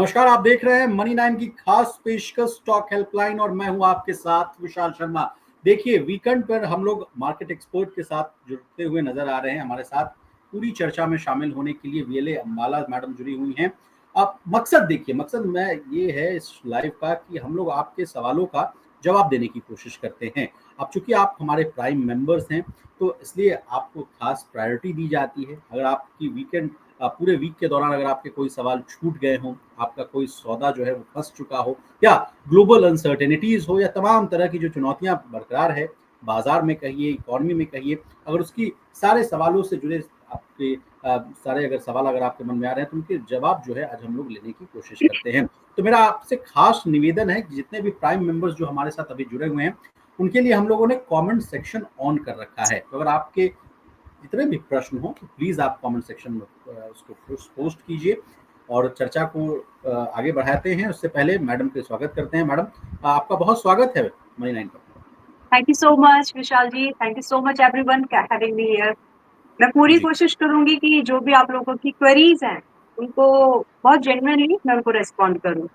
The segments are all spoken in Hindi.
नमस्कार, आप देख रहे हैं मनी 9 की खास पेशकश स्टॉक हेल्पलाइन और मैं हूं आपके साथ विशाल शर्मा। देखिए, वीकेंड पर हम लोग मार्केट एक्सपर्ट के साथ जुड़ते हुए नजर आ रहे हैं। हमारे साथ पूरी चर्चा में शामिल होने के लिए वीएलए अंबाला मैडम जुड़ी हुई हैं। अब मकसद में ये है इस लाइव का कि हम लोग आपके सवालों का जवाब देने की कोशिश करते हैं। अब चूंकि आप हमारे प्राइम मेंबर्स हैं, तो इसलिए आपको खास प्रायोरिटी दी जाती है। अगर आपकी पूरे वीक के दौरान अगर आपके कोई सवाल छूट गए हों, आपका कोई सौदा जो है वो फंस चुका हो, या ग्लोबल अनसर्टेनिटीज हो, या तमाम तरह की जो चुनौतियां बरकरार है बाजार में कहिए, इकोनॉमी में कहिए, अगर उसकी सारे सवालों से जुड़े आपके सारे अगर सवाल अगर आपके मन में आ रहे हैं, तो उनके जवाब जो है आज हम लोग लेने की कोशिश करते हैं। तो मेरा आपसे खास निवेदन है कि जितने भी प्राइम मेंबर्स जो हमारे साथ अभी जुड़े हुए हैं, उनके लिए हम लोगों ने कमेंट सेक्शन ऑन कर रखा है। तो अगर आपके जितने भी प्रश्न हो तो प्लीज आप कमेंट सेक्शन में उसको पोस्ट कीजिए और चर्चा को आगे बढ़ाते हैं। उससे पहले मैडम का स्वागत करते हैं। मैडम, आपका बहुत स्वागत है मनी 9 पर। Thank you so much Vishal ji, thank you so much everyone having me here. मैं पूरी कोशिश करूंगी कि जो भी आप लोगों की क्वेरीज हैं उनको बहुत जेन्युइनली मैं उनको रेस्पॉन्ड करूं।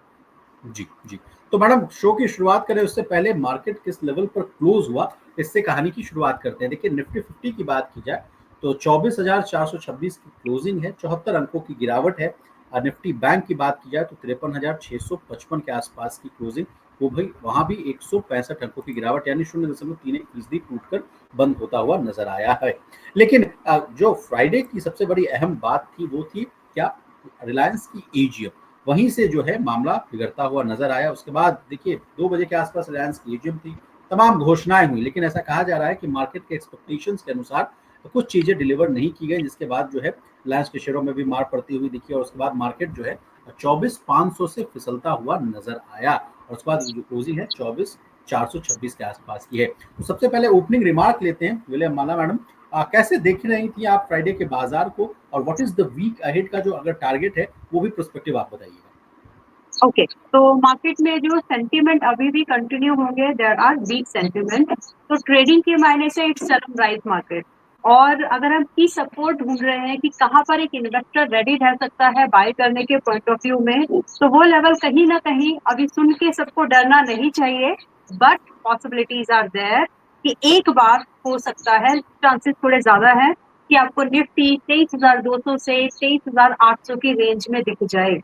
जी जी। तो मैडम, शो की शुरुआत करें उससे पहले मार्केट किस लेवल पर क्लोज हुआ, इससे कहानी की शुरुआत करते हैं। देखिए, निफ्टी 50 की बात की जाए तो 24,426 की क्लोजिंग है, 74 अंकों की गिरावट है। और निफ्टी बैंक की बात की जाए तो 53,655 के आसपास की क्लोजिंग, वो भाई वहां भी 165 अंकों की गिरावट, यानी 0.31% टूटकर बंद होता हुआ नजर आया है। लेकिन जो फ्राइडे की सबसे बड़ी अहम बात थी वो थी क्या, रिलायंस की एजीएम। वहीं से जो है मामला बिगड़ता हुआ नजर आया। उसके बाद देखिए 2 बजे के आसपास रिलायंस की एजीएम थी, तमाम घोषणाएं हुई, लेकिन ऐसा कहा जा रहा है कि मार्केट के एक्सपेक्टेशंस के अनुसार कुछ चीजें डिलीवर नहीं की गई, जिसके बाद जो है रिलायंस के शेयरों में भी मार पड़ती हुई दिखी। और उसके बाद मार्केट जो है 24,500 से फिसलता हुआ नजर आया। और उसके बाद जो क्लोजिंग है 24,426 के आसपास की है। तो सबसे पहले ओपनिंग रिमार्क लेते हैं विलियम माला मैडम। कैसे देख रही थी आप फ्राइडे के बाजार को, और what is the week ahead का जो अगर टारगेट है वो भी पर्सपेक्टिव आप बताइएगा। ओके, तो मार्केट में जो सेंटीमेंट अभी भी कंटिन्यू होंगे, देयर आर वीक सेंटीमेंट। तो ट्रेडिंग के मायने से इट्स सडन राइज मार्केट। और अगर हम की सपोर्ट ढूंढ रहे हैं कि कहाँ पर एक इन्वेस्टर रेडी रह सकता है बाय करने के पॉइंट ऑफ व्यू में, तो वो लेवल कहीं ना कहीं अभी सुन के सबको डरना नहीं चाहिए। बट पॉसिबिलिटीज आर देयर कि एक बार हो सकता है, चांसेस थोड़े ज्यादा है कि आपको निफ्टी 23,200 से 23,800 की रेंज में दिख जाए।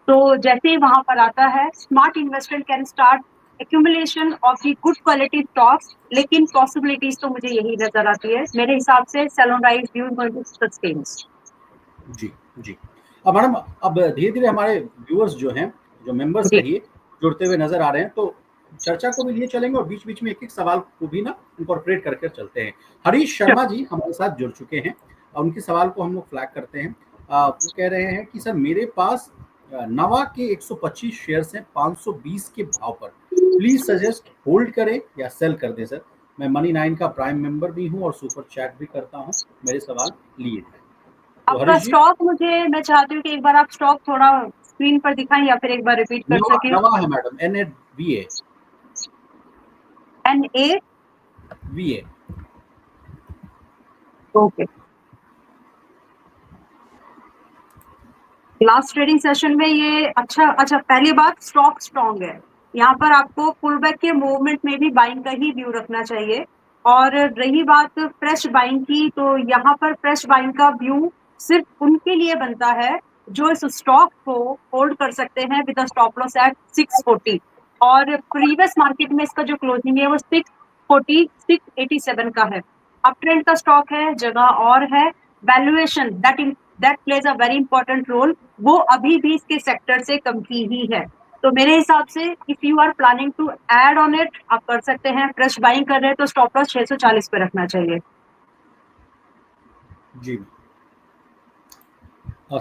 तो जैसे ही वहां पर आता है, smart investment can start accumulation of the good quality stocks. लेकिन पॉसिबिलिटीज तो मुझे यही नजर आती है मेरे हिसाब से, Ceylon rise view is going to sustain. जी जी। अब मैडम, अब धीरे धीरे हमारे व्यूअर्स जो हैं, जो मेंबर्स जी कहिए, जुड़ते हुए नजर आ रहे हैं, तो चर्चा को भी लिए चलेंगे और बीच बीच में एक एक सवाल को भी ना इंकॉर्पोरेट करके चलते हैं। हरीश शर्मा जी हमारे साथ जुड़ चुके हैं और उनके सवाल को हम लोग फ्लैग करते हैं। वो कह रहे हैं कि सर, मेरे पास नवा के 125 शेयर्स हैं 520 के भाव पर, प्लीज सजेस्ट होल्ड करें या सेल कर दें सर। मैं मनी 9 का प्राइम मेंबर भी हूं और सुपर चैट भी करता हूं, मेरे सवाल लिए जाए। तो आपका हरीश जी, स्टॉक, मुझे मैं चाहती हूँ कि एक बार आप स्टॉक थोड़ा स्क्रीन पर दिखाएं या फिर एक बार रिपीट कर नवा सकें। नवा है madam, NAVA NA। VA। Okay, last trading session में ये अच्छा, पहली बात स्टॉक स्ट्रॉन्ग है। यहाँ पर आपको पुल बैक के मूवमेंट में भी बाइंग का ही व्यू रखना चाहिए। और रही बात फ्रेश बाइंग की, तो यहाँ पर फ्रेश बाइंग का व्यू सिर्फ उनके लिए बनता है जो इस स्टॉक को होल्ड कर सकते हैं विद स्टॉप लॉस एट 640। और प्रीवियस मार्केट में इसका जो क्लोजिंग है वो 640 687 का है। अप ट्रेंड का स्टॉक है, जगह और है। Valuation that plays a very important role, वो अभी भी इसके सेक्टर से कम की ही है। तो मेरे हिसाब से if you are planning to add on it, आप कर सकते हैं। फ्रेश बाइंग कर रहे हैं तो स्टॉप लॉस 640 पे रखना चाहिए। जी।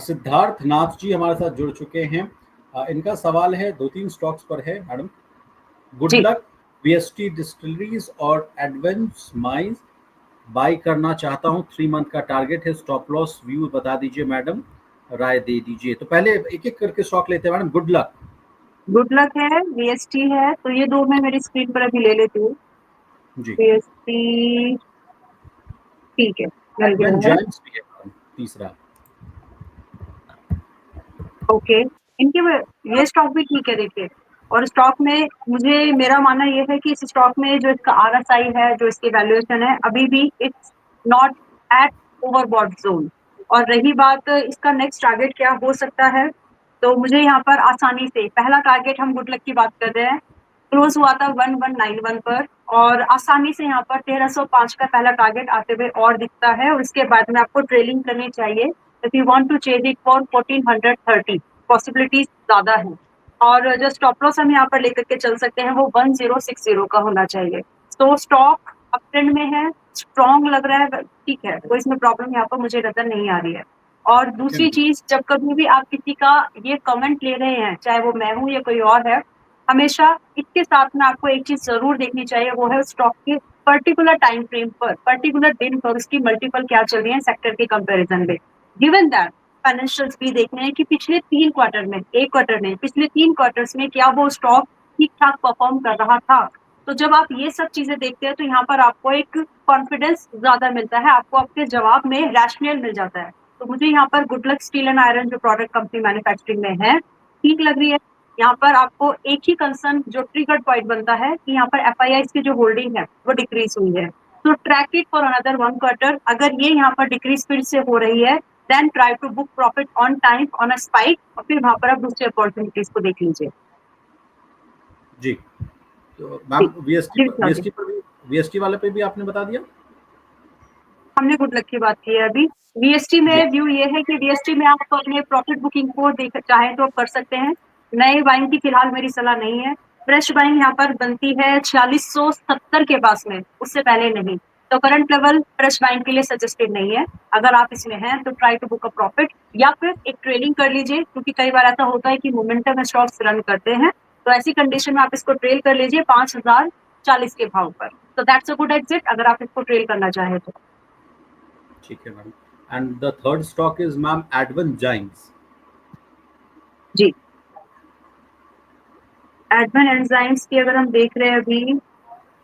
सिद्धार्थ नाथ जी हमारे साथ जुड़ चुके हैं। इनका सवाल है, दो तीन स्टॉक्स पर है मैडम। गुड जी, लक, VST डिस्टिलरीज और एडवेंस माइंस बाई करना चाहता हूँ। 3 मंथ का टारगेट है, स्टॉप लॉस व्यू बता दीजिए मैडम, राय दे दीजिए। तो पहले एक एक करके स्टॉक लेते हैं madam. Good luck. Good luck है, VST है, तो ये दो मैं मेरी स्क्रीन पर अभी ले लेती हूँ। जी। VST ठीक है, मिल गया एडवेंस है। जाइंट्स भी है मैडम, तीसरा। ओके, ये स्टॉक भी ठीक है देखिए। और स्टॉक में मुझे मेरा मानना ये है कि इस स्टॉक में जो इसका RSI है, जो इसकी वैल्यूएशन है, अभी भी it's not at overbought zone. और रही बात इसका नेक्स्ट टारगेट क्या हो सकता है, तो मुझे यहाँ पर आसानी से पहला टारगेट, हम गुड लक की बात कर रहे हैं, क्लोज हुआ था 1191 पर, और आसानी से यहाँ पर 1305 का पहला टारगेट आते हुए और दिखता है। और इसके बाद में आपको ट्रेलिंग करनी चाहिए if you want to chase it for 1430, possibilities ज्यादा है। और जो स्टॉप लॉस हम यहाँ पर लेकर के चल सकते हैं वो 1060 का होना चाहिए। तो स्टॉक अप ट्रेंड में है, स्ट्रॉन्ग लग रहा है, ठीक है, तो इसमें प्रॉब्लम यहाँ पर मुझे नजर नहीं आ रही है। और दूसरी चीज, जब कभी भी आप किसी का ये कमेंट ले रहे हैं, चाहे वो मैं हूं या कोई और है, हमेशा इसके साथ में आपको एक चीज जरूर देखनी चाहिए, वो है स्टॉक के पर्टिकुलर टाइम फ्रेम पर, पर्टिकुलर दिन पर उसकी मल्टीपल क्या चल रही है सेक्टर के कंपैरिजन में। गिवन दैट फाइनेंशियल्स भी देखने हैं कि पिछले 3 क्वार्टर में, एक क्वार्टर में, पिछले 3 क्वार्टर्स में क्या वो स्टॉक ठीक ठाक परफॉर्म कर रहा था। तो जब आप ये सब चीजें देखते हैं तो यहाँ पर आपको एक कॉन्फिडेंस ज्यादा मिलता है, आपको आपके जवाब में रैशनल मिल जाता है। तो मुझे यहाँ पर गुडलक स्टील एंड आयरन जो प्रोडक्ट कंपनी मैन्युफैक्चरिंग में है, ठीक लग रही है। यहाँ पर आपको एक ही कंसर्न जो ट्रिगर पॉइंट बनता है कि यहाँ पर FII की जो होल्डिंग है वो डिक्रीज हुई है। तो track it for another 1 quarter. अगर ये यहाँ पर डिक्रीज फिर से हो रही है, then try to book profit on time on a spike, और फिर वहां पर आप दूसरी अपॉर्चुनिटीज को देख लीजिए। जी, तो जी मैम वीएसटी जी पर, जी। वीएसटी पर भी, वीएसटी वाले पे भी आपने बता दिया। हमने गुड लक की बात की है अभी। VST जी में व्यू ये है कि VST में आप अपने प्रॉफिट बुकिंग को देख चाहें तो आप कर सकते हैं। नए बाइंग की फिलहाल मेरी सलाह नहीं है। फ्रेश बाइंग यहाँ पर बनती है 4670 के पास में, उससे पहले नहीं। तो करंट लेवल फ्रेश बाइंग के लिए सजेस्टेड नहीं है। अगर आप इसमें हैं तो try to book a profit, या फिर एक ट्रेडिंग कर लीजिए, क्योंकि कई बार ऐसा होता है कि मोमेंटम स्टॉक्स रन करते हैं। तो ऐसी कंडीशन में आप इसको ट्रेल कर लीजिए 5040 के भाव पर। तो दैट्स अ गुड एग्जिट अगर आप इसको ट्रेल करना चाहें तो। ठीक है ma'am. And the third stock is ma'am advent giants. जी, एडवेंट एंजाइम्स की अगर हम देख रहे हैं अभी,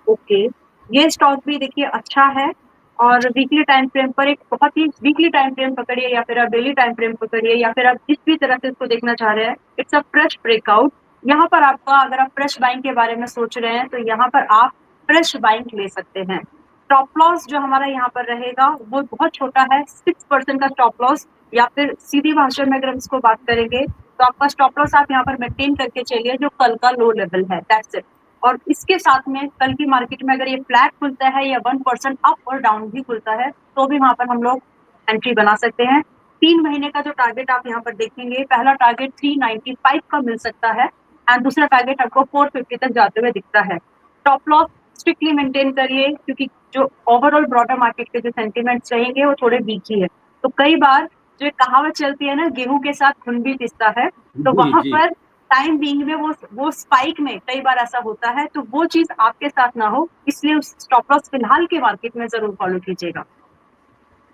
ओके, ये स्टॉक भी देखिए अच्छा है। और वीकली टाइम फ्रेम पर एक बहुत ही, वीकली टाइम फ्रेम पकड़िए या फिर आप डेली टाइम फ्रेम पकड़िए, या फिर आप जिस भी तरह से इसको देखना चाह रहे हैं, इट्स अ फ्रेश ब्रेकआउट। यहाँ पर आपका, अगर आप फ्रेश बाइंग के बारे में सोच रहे हैं, तो यहाँ पर आप फ्रेश बाइंग ले सकते हैं। स्टॉप लॉस जो हमारा यहाँ पर रहेगा वो बहुत छोटा है, 6% का स्टॉप लॉस, या फिर सीधी भाषा में अगर हम इसको बात करेंगे तो आपका स्टॉप लॉस आप यहाँ पर मेंटेन करके चलिए जो कल का लो लेवल है, दैट्स इट। और इसके साथ में कल की मार्केट में अगर ये फ्लैट खुलता है या 1% अप और डाउन भी खुलता है, तो भी वहां पर हम लोग एंट्री बना सकते हैं। 3 महीने का जो टारगेट आप यहाँ पर देखेंगे, पहला टारगेट 395 का मिल सकता है, एंड दूसरा टारगेट आपको 450 तक जाते हुए दिखता है। स्टॉप लॉस स्ट्रिक्टली मेंटेन करिए, क्योंकि जो ओवरऑल ब्रॉडर मार्केट के जो सेंटिमेंट्स रहेंगे वो थोड़े वीक ही है। तो कई बार जो एक कहावत चलती है ना, गेहूं के साथ खून भी पिसता है, तो जी वहां जी। पर टाइम बीइंग में वो स्पाइक में कई बार ऐसा होता है, तो वो चीज आपके साथ ना हो, इसलिए उस स्टॉप लॉस फिलहाल के मार्केट में जरूर फॉलो कीजिएगा।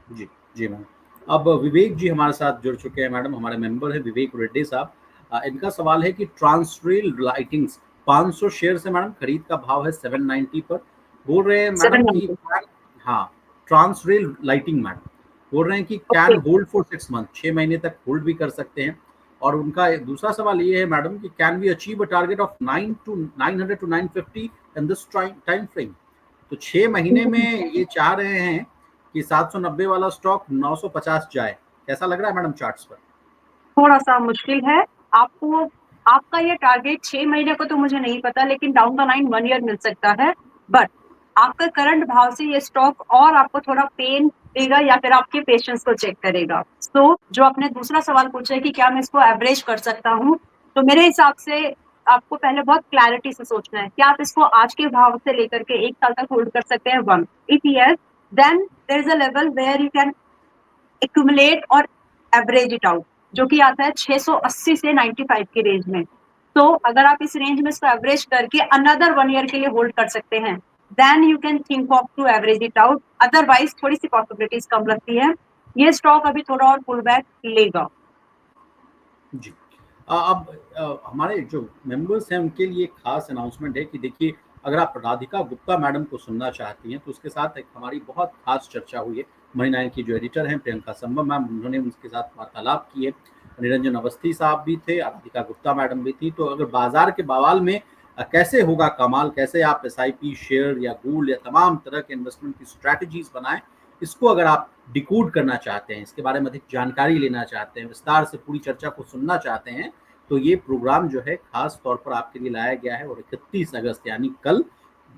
जी जी मैम। अब विवेक जी हमारे साथ जुड़ चुके हैं मैडम, हमारे मेंबर है विवेक रेड्डी साहब। इनका सवाल है कि ट्रांसरेल लाइटिंग्स 500 शेयर से मैडम खरीद का भाव है 790 पर। बोल रहे हैं मैडम कि 790। हाँ, ट्रांसरेल लाइटिंग मैडम बोल रहे हैं कि can okay. Hold for 6 month, 6 महीने तक होल्ड भी कर सकते हैं। और उनका एक दूसरा सवाल ये है मैडम कि can we achieve a target of 900 to 950 in this time frame. तो 6 महीने में ये चाह रहे हैं कि 790 वाला स्टॉक 950 जाए। कैसा लग रहा है मैडम चार्ट्स पर? थोड़ा सा मुश्किल है आपको। आपका ये टारगेट 6 महीने को तो मुझे नहीं पता, लेकिन डाउन द लाइन 1 ईयर मिल सकता है। बट आपका करंट भाव से ये स्टॉक और आपको थोड़ा पेन देगा, या फिर आपके पेशेंस को चेक करेगा। तो जो आपने दूसरा सवाल पूछा है कि क्या मैं इसको एवरेज कर सकता हूँ, तो मेरे हिसाब से आपको पहले बहुत क्लैरिटी से सोचना है कि आप इसको आज के भाव से लेकर के 1 साल तक होल्ड कर सकते हैं। One, if yes, then there is a level where you can accumulate और एवरेज इट आउट, जो कि आता है 680 से 95 की रेंज में। तो अगर आप इस रेंज में इसको एवरेज करके अनदर 1 ईयर के लिए होल्ड कर सकते हैं, then you can think of to average it out. Otherwise थोड़ी सी पॉसिबिलिटीज कम लगती है। ये स्टॉक अभी थोड़ा और पुल बैक लेगा। जी। अब हमारे जो मेंबर्स हैं उनके लिए खास अनाउंसमेंट है कि देखिए, अगर आप राधिका गुप्ता मैडम को सुनना चाहती हैं तो उसके साथ एक हमारी बहुत खास चर्चा हुई है। मनी 9 की जो एडिटर हैं प्रियंका संभव मैम, उन्होंने उनके साथ वार्तालाप की है। निरंजन अवस्थी साहब भी थे, राधिका गुप्ता मैडम भी थी। तो अगर बाजार के बवाल में कैसे होगा कमाल, कैसे आप एसआईपी, शेयर या गोल्ड या तमाम तरह के इन्वेस्टमेंट की स्ट्रैटेजीज बनाएं, इसको अगर आप डिकोड करना चाहते हैं, इसके बारे में अधिक जानकारी लेना चाहते हैं, विस्तार से पूरी चर्चा को सुनना चाहते हैं, तो ये प्रोग्राम जो है खास तौर पर आपके लिए लाया गया है। और 31 अगस्त यानी कल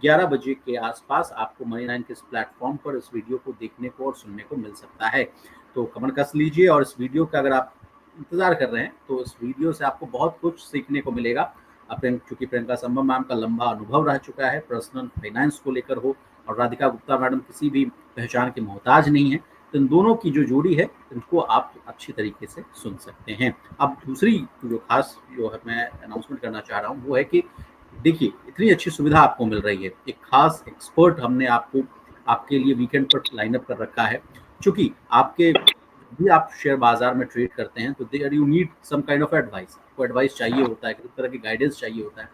11 बजे के आसपास आपको मनी 9 के इस प्लेटफॉर्म पर इस वीडियो को देखने को और सुनने को मिल सकता है। तो कमर कस लीजिए, और इस वीडियो का अगर आप इंतजार कर रहे हैं तो इस वीडियो से आपको बहुत कुछ सीखने को मिलेगा। चूंकि प्रियंका संभव मैम का लंबा अनुभव रह चुका है पर्सनल फाइनेंस को लेकर हो, और राधिका गुप्ता मैडम किसी भी पहचान के मोहताज नहीं है, तो इन दोनों की जो जोड़ी है इनको आप अच्छी तरीके से सुन सकते हैं। अब दूसरी जो खास जो है मैं अनाउंसमेंट करना चाह रहा हूँ वो है कि देखिए, इतनी अच्छी सुविधा आपको मिल रही है, एक खास एक्सपर्ट हमने आपके लिए वीकेंड पर लाइनअप कर रखा है। चूंकि आपके भी आप शेयर बाजार में ट्रेड करते हैं तो there you need some kind of advice, आपको एडवाइस चाहिए होता है, किसी तरह की गाइडेंस चाहिए होता है।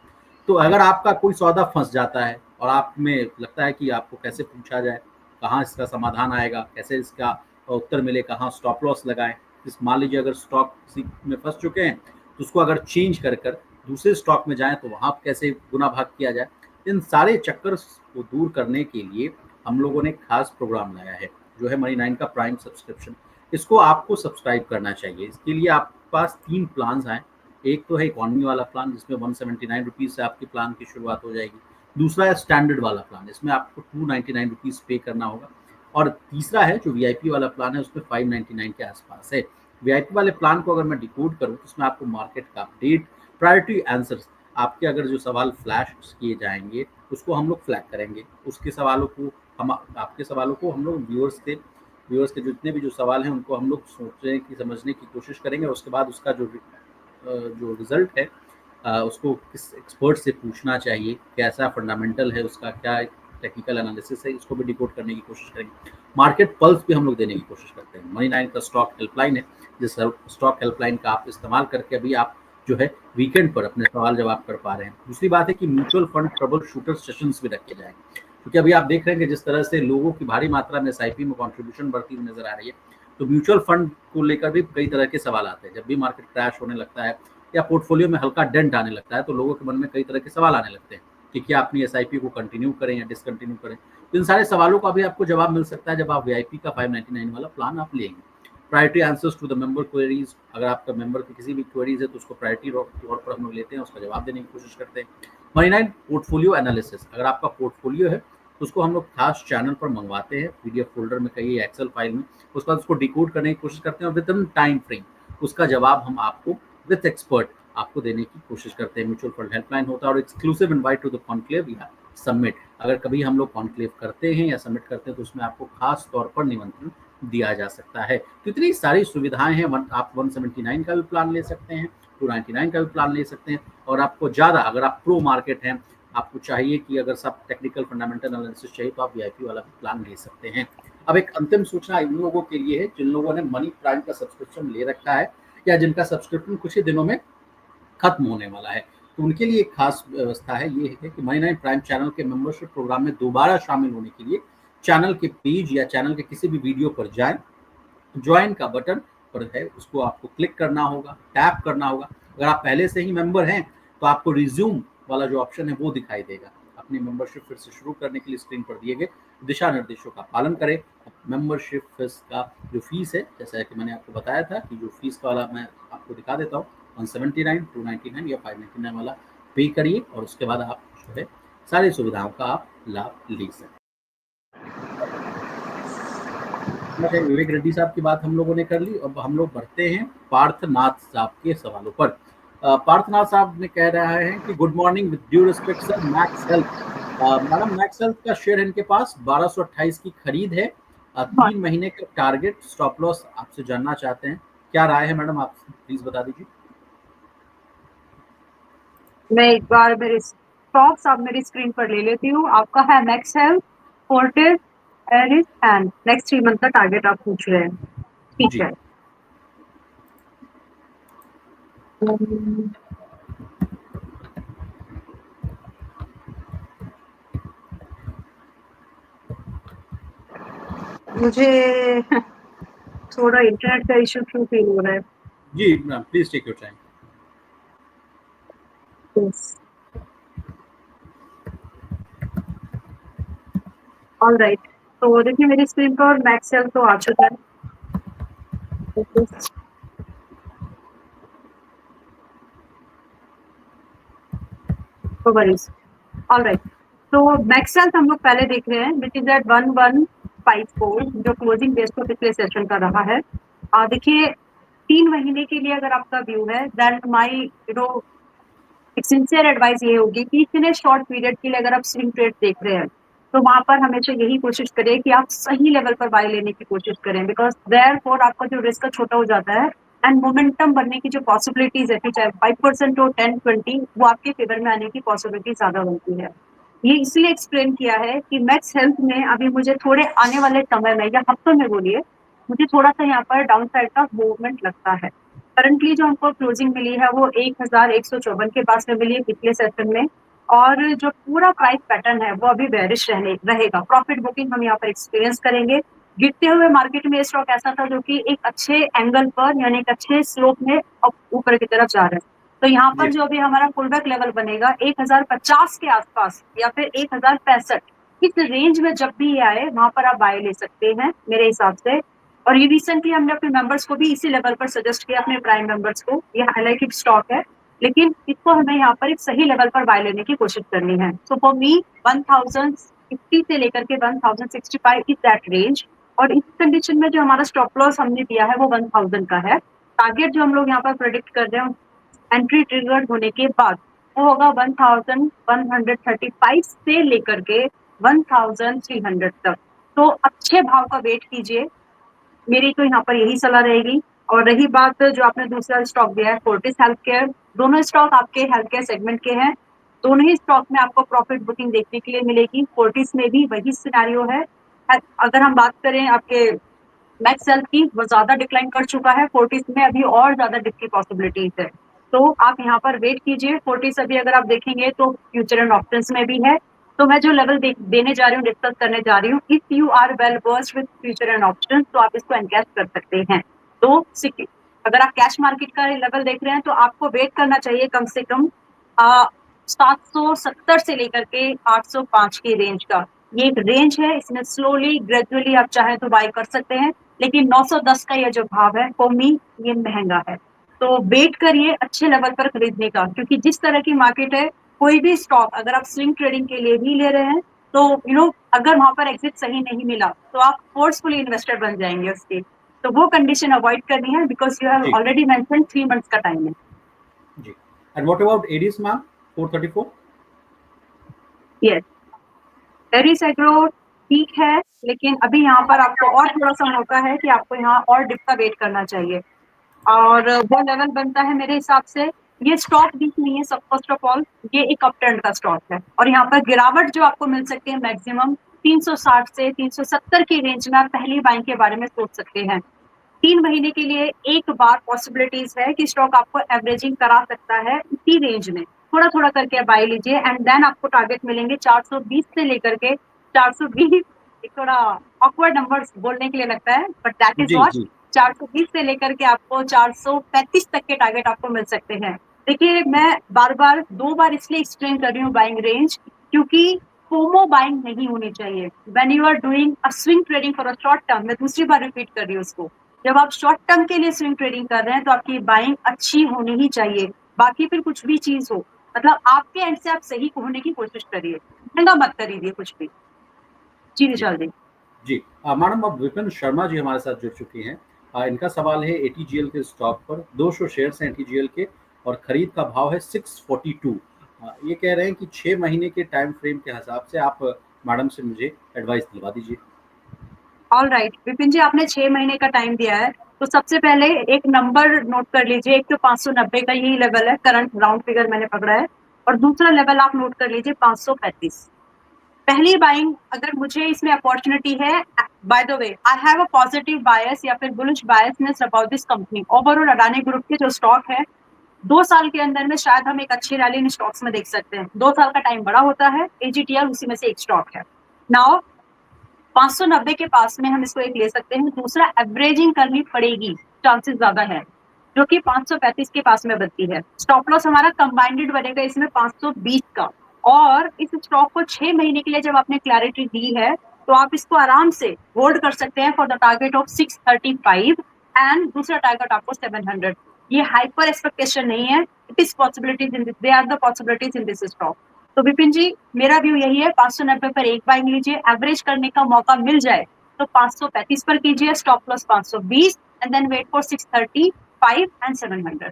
तो अगर आपका कोई सौदा फंस जाता है और आप में लगता है कि आपको कैसे पूछा जाए, कहाँ इसका समाधान आएगा, कैसे इसका उत्तर मिले, कहाँ स्टॉप लॉस लगाएं, मान लीजिए अगर स्टॉक किसी में फंस चुके हैं तो उसको अगर चेंज कर दूसरे स्टॉक में जाएं तो वहाँ कैसे गुना भाग किया जाए, इन सारे चक्कर को दूर करने के लिए हम लोगों ने खास प्रोग्राम लाया है जो है मनी 9 का प्राइम सब्सक्रिप्शन। इसको आपको सब्सक्राइब करना चाहिए। इसके लिए आपके पास 3 प्लान हैं। एक तो है इकोनॉमी वाला प्लान जिसमें 179 रुपीज़ से आपकी प्लान की शुरुआत हो जाएगी। दूसरा है स्टैंडर्ड वाला प्लान, इसमें आपको 299 रुपीज़ पे करना होगा। और तीसरा है जो वीआईपी वाला प्लान है, उसमें 599 के आसपास है। वीआईपी वाले प्लान को अगर मैं डिकोड करूँ तो उसमें आपको मार्केट का अपडेट, प्रायोरिटी आंसर्स, आपके अगर जो सवाल फ्लैश किए जाएंगे उसको हम लोग फ्लैग करेंगे, उसके सवालों को हम आपके सवालों को हम लोग व्यूअर्स के जितने भी जो सवाल हैं उनको हम लोग सोचने की, समझने की कोशिश करेंगे। और उसके बाद उसका जो रिजल्ट है उसको किस एक्सपर्ट से पूछना चाहिए, कैसा फंडामेंटल है उसका, क्या टेक्निकल एनालिसिस है, इसको भी डिकोड करने की कोशिश करेंगे। मार्केट पल्स भी हम लोग देने की कोशिश करते हैं। मनी 9 का स्टॉक हेल्पलाइन है, जिस स्टॉक हेल्पलाइन का आप इस्तेमाल करके अभी आप जो है वीकेंड पर अपने सवाल जवाब कर पा रहे हैं। दूसरी बात है कि mutual fund trouble shooter sessions भी रखे जाएंगे, क्योंकि अभी आप देख रहे हैं कि जिस तरह से लोगों की भारी मात्रा में एसआईपी में कंट्रीब्यूशन बढ़ती हुई नजर आ रही है, तो म्यूचुअल फंड को लेकर भी कई तरह के सवाल आते हैं। जब भी मार्केट क्रैश होने लगता है या पोर्टफोलियो में हल्का डेंट आने लगता है तो लोगों के मन में कई तरह के सवाल आने लगते हैं कि क्या अपनी एसआईपी को कंटिन्यू करें या डिसकंटिन्यू करें। तो इन सारे सवालों का भी आपको जवाब मिल सकता है जब आप वीआईपी का 599 वाला प्लान आप लेंगे। Priority answers to the member queries, अगर आपका मेंबर की किसी भी क्वेरीज है तो उसको प्रायोरिटी तौर पर हम लोग लेते हैं, उसका जवाब देने की कोशिश करते हैं। मनी 9 पोर्टफोलियो एनालिसिस, अगर आपका पोर्टफोलियो है तो उसको हम लोग खास चैनल पर मंगवाते हैं पीडीएफ फोल्डर में, कहीं एक्सेल फाइल में, उसके बाद उसको डिकोड करने की कोशिश करते हैं और विद इन टाइम फ्रेम उसका जवाब हम आपको विद एक्सपर्ट आपको देने की कोशिश करते हैं। म्यूचुअल फंड हेल्पलाइन होता है और exclusive invite to the conclave या सबमिट, अगर कभी हम लोग कॉन्क्लेव करते हैं या सबमिट करते हैं तो उसमें आपको खास तौर पर निमंत्रण दिया जा सकता है। तो इतनी सारी सुविधाएं हैं। आप 179 का भी प्लान ले सकते हैं, 299 का भी प्लान ले सकते हैं, और आपको ज़्यादा अगर आप प्रो मार्केट हैं, आपको चाहिए कि अगर सब टेक्निकल फंडामेंटल एनालिसिस चाहिए तो आप वीआईपी वाला भी प्लान ले सकते हैं। अब एक अंतिम सूचना इन लोगों के लिए है जिन लोगों ने मनी प्राइम का सब्सक्रिप्शन ले रखा है या जिनका सब्सक्रिप्शन कुछ ही दिनों में खत्म होने वाला है, तो उनके लिए एक खास व्यवस्था है। ये है कि मनी 9 प्राइम चैनल के मेंबरशिप प्रोग्राम में दोबारा शामिल होने के लिए चैनल के पेज या चैनल के किसी भी वीडियो पर जाएं, ज्वाइन का बटन पर है उसको आपको क्लिक करना होगा, टैप करना होगा। अगर आप पहले से ही मेंबर हैं तो आपको रिज्यूम वाला जो ऑप्शन है वो दिखाई देगा। अपनी मेंबरशिप फिर से शुरू करने के लिए स्क्रीन पर दिए गए दिशा निर्देशों का पालन करें। मेंबरशिप फीस का जो फीस है, जैसा कि मैंने आपको बताया था कि जो फीस वाला मैं आपको दिखा देता हूँ, 179, 299 या 599 वाला पे करिए और उसके बाद आप जो है सारी सुविधाओं का आप लाभ ले सकते हैं। विवेक रेड्डी साहब की बात हम लोगों ने कर ली। अब हम लोग बढ़ते हैं पार्थनाथ साहब के सवालों पर। पार्थनाथ साहब ने कह रहा है कि good morning, with due respect sir, max health. Madam max health का शेयर इनके पास 1228 की खरीद है, 3 महीने का टारगेट, स्टॉप लॉस आपसे जानना चाहते हैं। क्या राय है मैडम, आप प्लीज बता दीजिए। मैं एक बार मेरे स्टॉक्स आप मेरी स्क्रीन पर ले लेती हूँ। आपका है Max Health, Fortis, Eris and next 3 month का टारगेट आप पूछ रहे हैं, ठीक है। मुझे थोड़ा इंटरनेट का इशू क्यों फील हो रहा है। जी ma'am, please take your time. All right, तो देखिए मेरी स्क्रीन पर मैक्सेल तो आ चुका है। तो वरीज, ऑल राइट, तो मैक्सेल हम लोग पहले देख रहे हैं विच इज एट 1154, जो क्लोजिंग बेस पर पिछले सेशन का रहा है। देखिए 3 महीने के लिए अगर आपका व्यू है, देन माई एक सिंसियर एडवाइस ये होगी कि इतने शॉर्ट पीरियड के लिए अगर आप स्विंग ट्रेड देख रहे हैं, तो वहां पर हमेशा यही कोशिश करें कि आप सही लेवल पर बाय लेने की कोशिश करें, बिकॉज देयरफॉर आपका जो रिस्क छोटा हो जाता है एंड मोमेंटम बनने की जो पॉसिबिलिटीज है, चाहे 5% हो 10-20, वो आपके फेवर में आने की पॉसिबिलिटी ज्यादा होती है। ये इसलिए एक्सप्लेन किया है कि मैक्स हेल्थ में अभी मुझे थोड़े आने वाले समय में या हफ्तों में बोलिए, मुझे थोड़ा सा यहाँ पर डाउन साइड का मूवमेंट लगता है। करंटली जो हमको क्लोजिंग मिली है वो 1154 के पास में मिली है पिछले सेशन में, और जो पूरा प्राइस पैटर्न है वो अभी बेरिश रहेगा। प्रॉफिट बुकिंग हम यहाँ पर एक्सपीरियंस करेंगे। गिरते हुए मार्केट में स्टॉक ऐसा था जो कि एक अच्छे एंगल पर यानी एक अच्छे स्लोप में ऊपर की तरफ जा रहे हैं। तो यहाँ पर जी जो भी हमारा पुलबैक लेवल बनेगा 1050 के आसपास या फिर 1065, इस रेंज में जब भी ये आए वहां पर आप बाय ले सकते हैं मेरे हिसाब से। और ये रिसेंटली हमने अपने मेंबर्स को भी इसी लेवल पर सजेस्ट किया, अपने प्राइम मेंबर्स को। ये हाईलाइटेड स्टॉक है, लेकिन इसको हमें यहाँ पर एक सही लेवल पर बाय लेने की कोशिश करनी है। सो फॉर मी 1050 से लेकर के 1065 इज दैट रेंज। और इस कंडीशन में जो हमारा स्टॉप लॉस हमने दिया है वो 1000 का है। टारगेट जो हम लोग यहाँ पर प्रेडिक्ट कर रहे हैं एंट्री ट्रिगर्ड होने के बाद वो होगा 1135 से लेकर के 1300 तक। तो अच्छे भाव का वेट कीजिए, मेरी तो यहाँ पर यही सलाह रहेगी। और रही बात जो आपने दूसरा स्टॉक दिया है फोर्टिस हेल्थ केयर, दोनों स्टॉक आपके हेल्थ केयर सेगमेंट के हैं। दोनों ही स्टॉक में आपको प्रॉफिट बुकिंग देखने के लिए मिलेगी। फोर्टिस में भी वही सिनेरियो है। अगर हम बात करें आपके मैक्स हेल्थ की, वो ज्यादा डिक्लाइन कर चुका है, फोर्टिस में अभी और ज्यादा डिप की पॉसिबिलिटीज है। तो आप यहाँ पर वेट कीजिए। फोर्टिस अभी अगर आप देखेंगे तो फ्यूचर एंड ऑप्शंस में भी है। तो मैं जो लेवल देने जा रही हूँ, डिस्कस करने जा रही हूँ, if you are well versed with future and options, तो आप इसको एनकैश कर सकते हैं। तो अगर आप कैश मार्केट का लेवल देख रहे हैं तो आपको वेट करना चाहिए कम से कम 770 से लेकर के 805 की रेंज का। ये एक रेंज है, इसमें स्लोली ग्रेजुअली आप चाहे तो बाय कर सकते हैं, लेकिन 910 का ये जो भाव है फॉर मी ये महंगा है। तो वेट करिए अच्छे लेवल पर खरीदने का, क्योंकि जिस तरह की मार्केट है, कोई भी स्टॉक अगर आप स्विंग ट्रेडिंग के लिए भी ले रहे हैं तो अगर वहां पर एग्जिट सही नहीं मिला तो आप फोर्सफुली इन्वेस्टर बन जाएंगे उसके। तो वो कंडीशन अवॉइड करनी है, बिकॉज यू हैव जी ऑलरेडी मेंशन 3 मंथ्स का टाइम है। जी। एंड व्हाट अबाउट एडीज मैम, 434? यस, एरिस एग्रो ठीक है, लेकिन अभी यहाँ पर आपको और थोड़ा सा मौका है कि आपको यहाँ और डिप का वेट करना चाहिए। और वो लेवल बनता है मेरे हिसाब से, ये स्टॉक वीक नहीं है सब, फर्स्ट ऑफ ऑल ये एक अप ट्रेंड का स्टॉक है, और यहाँ पर गिरावट जो आपको मिल सकती है मैक्सिमम 360 से 370 की रेंज में आप पहली बाइंग के बारे में सोच सकते हैं। 3 महीने के लिए एक बार पॉसिबिलिटीज है कि स्टॉक आपको एवरेजिंग करा सकता है इसी रेंज में। थोड़ा थोड़ा करके बाय लीजिए एंड देन आपको टारगेट मिलेंगे 420 से लेकर के 420। एक थोड़ा ऑकवर्ड नंबर्स बोलने के लिए लगता है, बट दैट इज जी व्हाट। जी 420 से लेकर के आपको 435 तक के टारगेट आपको मिल सकते हैं। देखिए मैं बार बार 2 बार इसलिए एक्सप्लेन कर रही हूँ बाइंग रेंज, क्योंकि फोमो बाइंग नहीं होनी चाहिए when you are doing a swing trading for a short term. मैं दूसरी बार रिपीट कर रही हूँ उसको, जब आप शॉर्ट टर्म के लिए स्विंग ट्रेडिंग कर रहे हैं तो आपकी बाइंग अच्छी होनी ही चाहिए। बाकी फिर कुछ भी चीज हो, मतलब आपके एंड से आप सही होने की कोशिश करिए, महंगा मत खरीदिए कुछ भी। जी जी विशाल जी। जी। मैडम, अब विपिन शर्मा जी हमारे साथ जुड़ चुकी हैं। इनका सवाल है एटीजीएल के स्टॉक पर। 200 शेयर्स हैं एटीजीएल के और खरीद का भाव है 642। ये कह रहे हैं कि 6 महीने के टाइम फ्रेम के हिसाब से आप मैडम से मुझे एडवाइस दिलवा दीजिए। ऑल राइट विपिन जी, आपने 6 महीने का टाइम दिया है, तो सबसे पहले एक नंबर नोट कर लीजिए। एक तो 590 का यही लेवल है, करंट राउंड फिगर मैंने पकड़ा है। और दूसरा लेवल आप नोट कर लीजिए 535। पहली बाइंग अगर मुझे इसमें अपॉर्चुनिटी है, by the way I have a positive bias या फिर bullish biasness about this company. Overall Adani group के जो स्टॉक है, 2 साल के अंदर में शायद हम एक अच्छी रैली इन स्टॉक्स में देख सकते हैं। 2 साल का टाइम बड़ा होता है, एजीटीएल उसी में से एक स्टॉक है। नाउ 590 के पास में हम इसको एक ले सकते हैं। दूसरा, एवरेजिंग करनी पड़ेगी, चांसेस ज्यादा है, जो कि 535 के पास में बनती है। स्टॉप लॉस हमारा कंबाइंडेड बनेगा इसमें 520 का, और इस स्टॉक को 6 महीने के लिए जब आपने क्लैरिटी दी है तो आप इसको आराम से होल्ड कर सकते हैं for the target of 635 and दूसरा टारगेट आपको 700। ये हाइपर एक्सपेक्टेशन नहीं है, it is possibilities in this, they are the possibilities in this stock. तो विपिन जी, मेरा व्यू यही है, 590 पर एक बाइंग लीजिए, एवरेज करने का मौका मिल जाए तो 535 पर कीजिए, stop loss 520 and then wait for 635 and 700।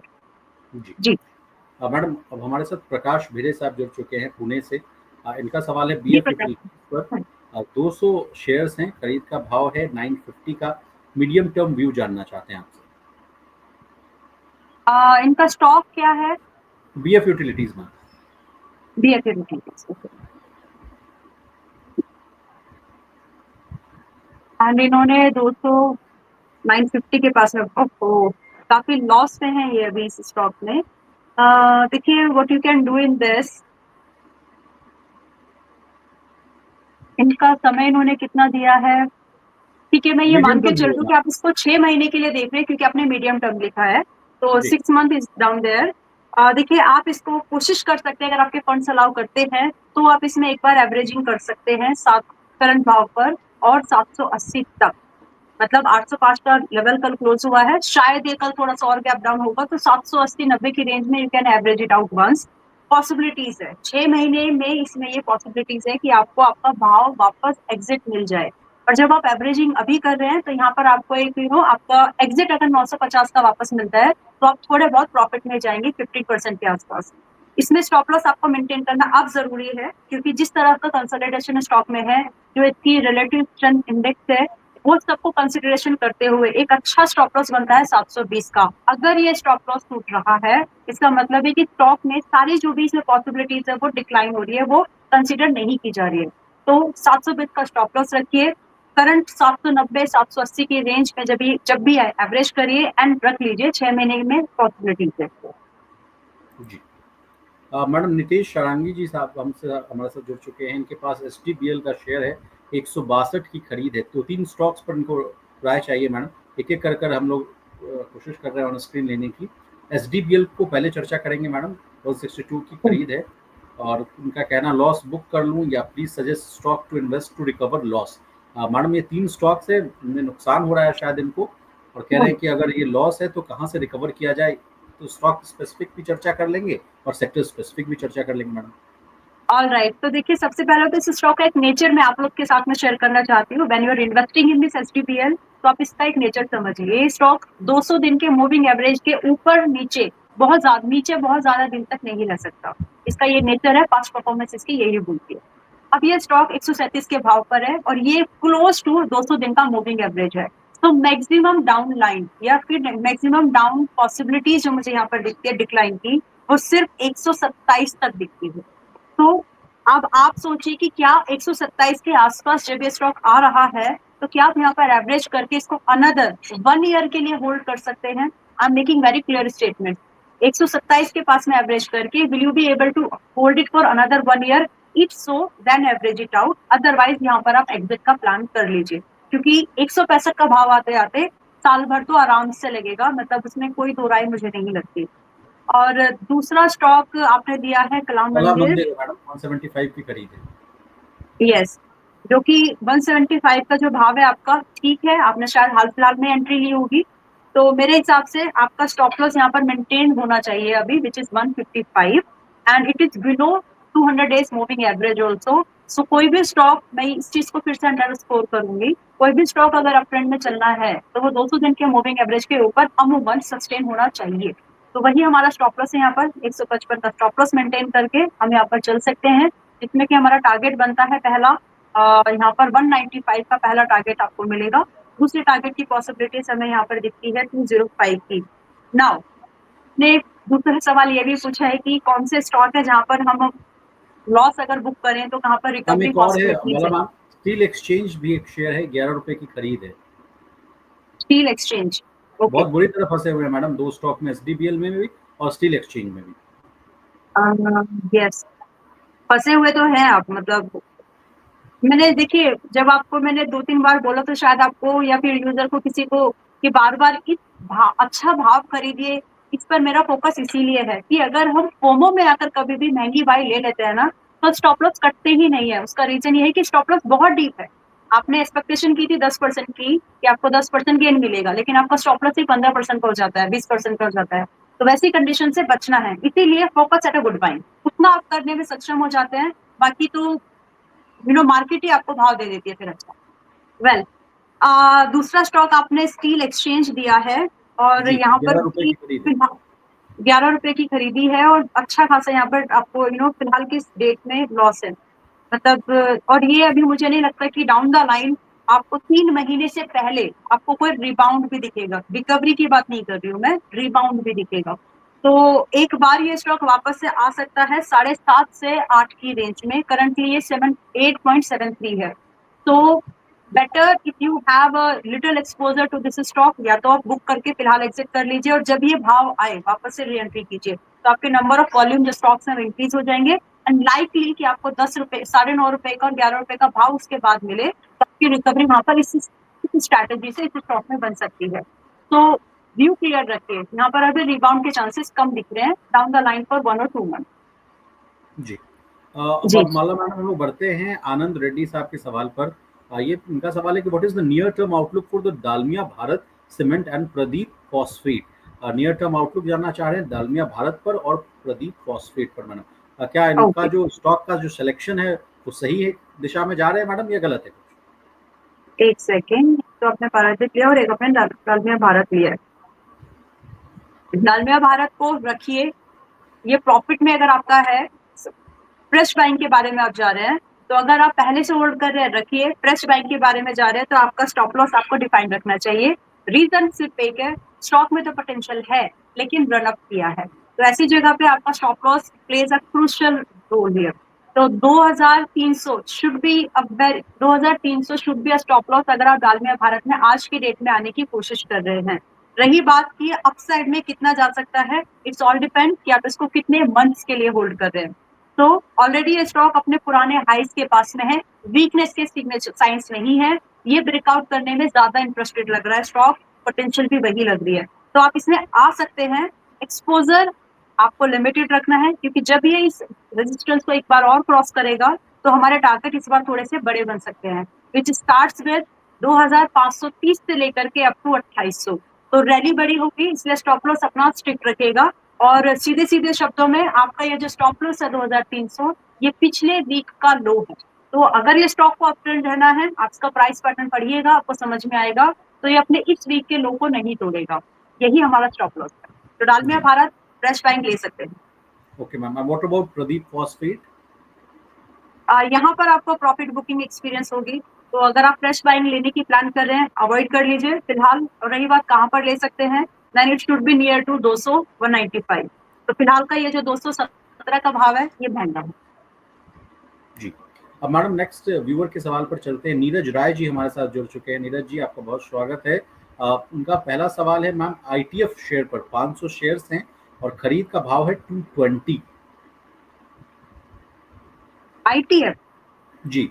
जी जी मैडम, अब हमारे साथ प्रकाश भिरे साहब जुड़ चुके हैं पुणे से। इनका सवाल है जी बीएफ प्रकाश। यूटिलिटीज पर 200 शेयर्स हैं, खरीद का भाव है 950 का, मीडियम टर्म व्यू जानना चाहते हैं आपसे। इनका स्टॉक क्या है? बीएफ यूटिलिटीज में। बीएफए रूटीज। एंड इन्होंने 200 950 के पास में, ओहो, काफी लॉस में है ये अभी इस स्टॉक में। देखिए what you can do in this, इनका समय इन्होंने कितना दिया है, ठीक है मैं ये मीडियम मान के टर्म चल व्यू दूं है कि आप इसको 6 महीने के लिए देख रहे हैं क्योंकि आपने मीडियम टर्म लिखा है, तो जी 6 मंथ इज डाउन देयर। देखिए आप इसको कोशिश कर सकते हैं, अगर आपके फंड्स अलाउ करते हैं तो आप इसमें एक बार एवरेजिंग कर सकते हैं 7 करंट भाव पर और 780 तक। मतलब 805 का लेवल कल क्लोज हुआ है, शायद ये कल थोड़ा सा और गैप डाउन होगा, तो 780-90 की रेंज में you can average it out once. Possibilities है 6 महीने में, इसमें ये पॉसिबिलिटीज है कि आपको आपका भाव वापस एग्जिट मिल जाए। और जब आप एवरेजिंग अभी कर रहे हैं तो यहाँ पर आपको एक आपका एग्जिट अगर 950 का वापस मिलता है तो आप थोड़े बहुत प्रॉफिट में जाएंगे 50% के आसपास। इसमें स्टॉप लॉस आपको मेंटेन करना अब जरूरी है, क्योंकि जिस तरह का कंसोलिडेशन स्टॉक में है, जो इसकी रिलेटिव स्ट्रेंथ इंडेक्स है, वो सबको कंसिडरेशन करते हुए एक अच्छा स्टॉप लॉस बनता है 720 का। अगर ये स्टॉप लॉस टूट रहा है, इसका मतलब है कि स्टॉक में सारी जो भी इसमें पॉसिबिलिटीज है वो डिक्लाइन हो रही है, वो कंसिडर नहीं की जा रही है। तो 720 का स्टॉप लॉस रखिए, करंट 790 780 की रेंज में जब भी एवरेज करिए एंड रख लीजिए, 6 महीने में पॉसिबिलिटीज है। जी मैडम, नितेश शारंगी जी साहब हमसे हमारे साथ जुड़ चुके हैं। इनके पास एसटीबीएल का शेयर है, 162 की खरीद है। तो 3 स्टॉक्स पर इनको राय चाहिए मैडम। एक एक कर हम लोग कोशिश कर रहे हैं ऑन स्क्रीन लेने की। एसडीबीएल को पहले चर्चा करेंगे मैडम, 162 की खरीद है, और उनका कहना लॉस बुक कर लूँ या please suggest stock to invest to recover loss. Madam, ये 3 स्टॉक्स है, इनमें नुकसान हो रहा है शायद इनको, और कह रहे हैं कि अगर ये लॉस है तो कहाँ से रिकवर किया जाए। तो स्टॉक स्पेसिफिक भी चर्चा कर लेंगे और सेक्टर स्पेसिफिक भी चर्चा कर लेंगे मैडम। ऑल राइट, तो देखिए सबसे पहले तो इस स्टॉक का एक नेचर मैं आप लोग के साथ में शेयर करना चाहती हूँ। When you are investing in this SDPL, तो आप इसका एक नेचर समझिए। ये स्टॉक 200 दिन के मूविंग एवरेज के ऊपर नीचे बहुत ज्यादा दिन तक नहीं रह सकता। इसका ये नेचर है, पास्ट परफॉर्मेंस इसकी यही बोलती है। अब ये स्टॉक 137 के भाव पर है और ये क्लोज टू 200 दिन का मूविंग एवरेज है। तो मैक्सिमम डाउन लाइन या फिर मैक्सिमम डाउन पॉसिबिलिटीज जो मुझे यहाँ पर दिखती है डिक्लाइन की, वो सिर्फ 127 तक दिखती है। तो अब आप सोचिए कि क्या 127 के आसपास जब ये स्टॉक आ रहा है, तो क्या आप यहाँ पर एवरेज करके इसको अनदर 1 ईयर के लिए होल्ड कर सकते हैं? I am making very clear statement. 127 के पास में एवरेज करके will you be able to hold it for another 1 year? If so then average it out, otherwise यहाँ पर आप एग्जिट का प्लान कर लीजिए, क्योंकि 165 का भाव आते आते साल भर तो आराम से लगेगा, मतलब उसमें कोई दो राय मुझे नहीं लगती। और दूसरा स्टॉक आपने दिया है कला कला मंदिर। मंदिर मैडम, 175 की खरीद है। यस, जो कि 175 का जो भाव है आपका, ठीक है, आपने शायद हाल फिलहाल में एंट्री ली होगी, तो मेरे हिसाब से आपका स्टॉप लॉस यहाँ पर मेंटेन होना चाहिए अभी, which is 155 and it is below 200 days moving average also. So कोई भी स्टॉक, मैं इस चीज को फिर से अंडर स्कोर करूंगी, कोई भी स्टॉक अगर अप ट्रेंड में चलना है तो वो 200 दिन के मूविंग एवरेज के ऊपर अमूमन सस्टेन होना चाहिए। तो वही हमारा स्टॉप लॉस है यहाँ पर, 155 का स्टॉप लॉस मेंटेन करके हम यहाँ पर चल सकते हैं, जिसमें कि हमारा टारगेट बनता है पहला, यहाँ पर 195 का पहला टारगेट आपको मिलेगा। दूसरे टारगेट की पॉसिबिलिटीज हमें यहाँ पर दिखती है 205 की। नाउ ने दूसरा सवाल ये भी पूछा है कि कौन से स्टॉक है जहां पर हम लॉस अगर बुक करें तो कहाँ पर हम रिकवरी एक और है पॉसिबिलिटीज मतलब है। मैम, स्टील एक्सचेंज भी एक शेयर है, 11 रुपए की खरीद है। Steel exchange, okay. बहुत बुरी तरह फंसे हुए हैं मैडम, 2 स्टॉक में, एसडीबीएल में भी और स्टील एक्सचेंज में भी। यस, फंसे हुए तो हैं आप, मतलब मैंने देखिए जब आपको मैंने 2-3 बार बोला तो शायद आपको या फिर यूजर को किसी को कि बार बार इस अच्छा भाव खरीदिए, इस पर मेरा फोकस इसीलिए है कि अगर हम फोमो में आकर कभी भी महंगी बाई ले लेते हैं ना, तो स्टॉप लॉस कटते ही नहीं है। उसका रीजन ये है कि स्टॉप लॉस बहुत डीप है। आपने एक्सपेक्टेशन की थी 10% की कि आपको 10% गेन मिलेगा, लेकिन आपका स्टॉप लॉस ही 15% का हो जाता है, 20% का हो जाता है। तो वैसी कंडीशन से बचना है, इसीलिए focus at a good buying, उतना आप करने में सक्षम हो जाते हैं। बाकी तो मार्केट ही आपको भाव दे देती है फिर। अच्छा, वेल, दूसरा स्टॉक आपने स्टील एक्सचेंज दिया है, और जी, यहाँ पर 11 रुपए भी की खरीद है। फिलहाल 11 रुपए की खरीदी है, और अच्छा खासा यहाँ पर आपको फिलहाल की डेट में लॉस है। मतलब और ये अभी मुझे नहीं लगता कि डाउन द लाइन आपको 3 महीने से पहले आपको कोई रिबाउंड भी दिखेगा। रिकवरी की बात नहीं कर रही हूँ मैं, रिबाउंड भी दिखेगा। तो एक बार ये स्टॉक वापस से आ सकता है 7.5 से 8 की रेंज में। करंटली ये 8.73 है। तो better if you have a little exposure to this stock, या तो आप बुक करके फिलहाल एग्जिट कर लीजिए, और जब ये भाव आए वापस से री एंट्री कीजिए, तो आपके नंबर ऑफ वॉल्यूम जो स्टॉक्स में इंक्रीज हो जाएंगे। एंड लाइकली कि आपको 10 रुपए, 9.5 रुपए का और 11 रुपए का भाव उसके बाद मिले, तो आपकी रिकवरी वहां पर इस स्ट्रैटेजी से इस स्टॉक में बन सकती है। तो व्यू क्लियर रखिए, यहाँ पर अभी रिबाउंड के चांसेस कम दिख रहे हैं डाउन द लाइन फॉर 1 और 2 मंथ। जी। अब जी, माला मैडम हम लोग बढ़ते हैं आनंद रेड्डी साहब के सवाल पर। ये इनका सवाल है कि what is the near term outlook for the Dalmia Bharat cement and Pradeep phosphate. Near term outlook जानना चाह रहे हैं दालमिया भारत पर और प्रदीप फॉस्फेट पर मैडम। क्या इनका ओके, जो स्टॉक का जो सिलेक्शन है वो सही है दिशा में जा रहे हैं मैडम या गलत है कुछ? एक सेकेंड। तो आपने पारादीप लिया और एक अपने डालमिया भारत लिया है। डालमिया भारत को रखिए, ये प्रॉफिट में अगर आपका है। फ्रेश बाइंग के बारे में आप जा रहे हैं, तो अगर आप पहले से होल्ड कर रहे हैं रखिए। फ्रेश बाइंग के बारे में जा रहे हैं, तो आपका स्टॉप लॉस आपको डिफाइन रखना चाहिए। रीजन सिर्फ एक है, स्टॉक में तो पोटेंशियल है, लेकिन रन अप किया है, तो ऐसी जगह पे आपका stop loss plays a crucial role here. तो 2300 should be 2300 should be a stop loss अगर आप डालमिया भारत में आज की डेट में आने की कोशिश कर रहे हैं। रही बात की अपसाइड में कितना जा सकता है, इट्स ऑल डिपेंड कि आप इसको कितने मंथ्स के लिए होल्ड कर रहे हैं। तो ऑलरेडी ये स्टॉक अपने पुराने हाइस के पास में है, वीकनेस के सिग्नेचर साइंस नहीं है। ये ब्रेकआउट करने में ज्यादा इंटरेस्टेड लग रहा है स्टॉक, पोटेंशियल भी वही लग रही है, तो आप इसमें आ सकते हैं। एक्सपोजर आपको लिमिटेड रखना है, क्योंकि जब ये इस रेजिस्टेंस को एक बार और क्रॉस करेगा, तो हमारे टारगेट इस बार थोड़े से बड़े बन सकते हैं, विच स्टार्ट्स विद 2530 से लेकर के अप टू 2800। तो रैली बड़ी होगी, इसलिए स्टॉप लॉस अपना स्ट्रिक्ट रखेगा। और सीधे सीधे शब्दों में आपका ये जो स्टॉप लॉस है 2300, ये पिछले वीक का लो है। तो अगर ये स्टॉक को अपट्रेंड रहना है, आपका प्राइस पैटर्न पढ़िएगा, आपको समझ में आएगा, तो ये अपने इस वीक के लो को नहीं तोड़ेगा। यही हमारा स्टॉप लॉस है। तो डालमिया जी। भारत फ्रेश बाइंग ले सकते हैं। Okay ma'am, what about Pradeep phosphate? यहाँ पर आपको प्रॉफिट बुकिंग एक्सपीरियंस होगी, तो अगर आप फ्रेश बाइंग लेने की प्लान कर रहे हैं, अवॉइड कर लीजिए फिलहाल। और रही बात कहाँ पर ले सकते हैं, then it should be near to 200 195। तो फिलहाल का ये जो 217 का भाव है, ये महंगा है। जी। अब मैडम नेक्स्ट व्यूअर के सवाल पर चलते हैं। नीरज राय जी हमारे साथ जुड़ चुके हैं। नीरज जी आपका बहुत स्वागत है। उनका पहला सवाल है मैम, आईटीएफ शेयर पर 500 शेयर्स हैं और खरीद का भाव है 220। आईटीएफ, जी।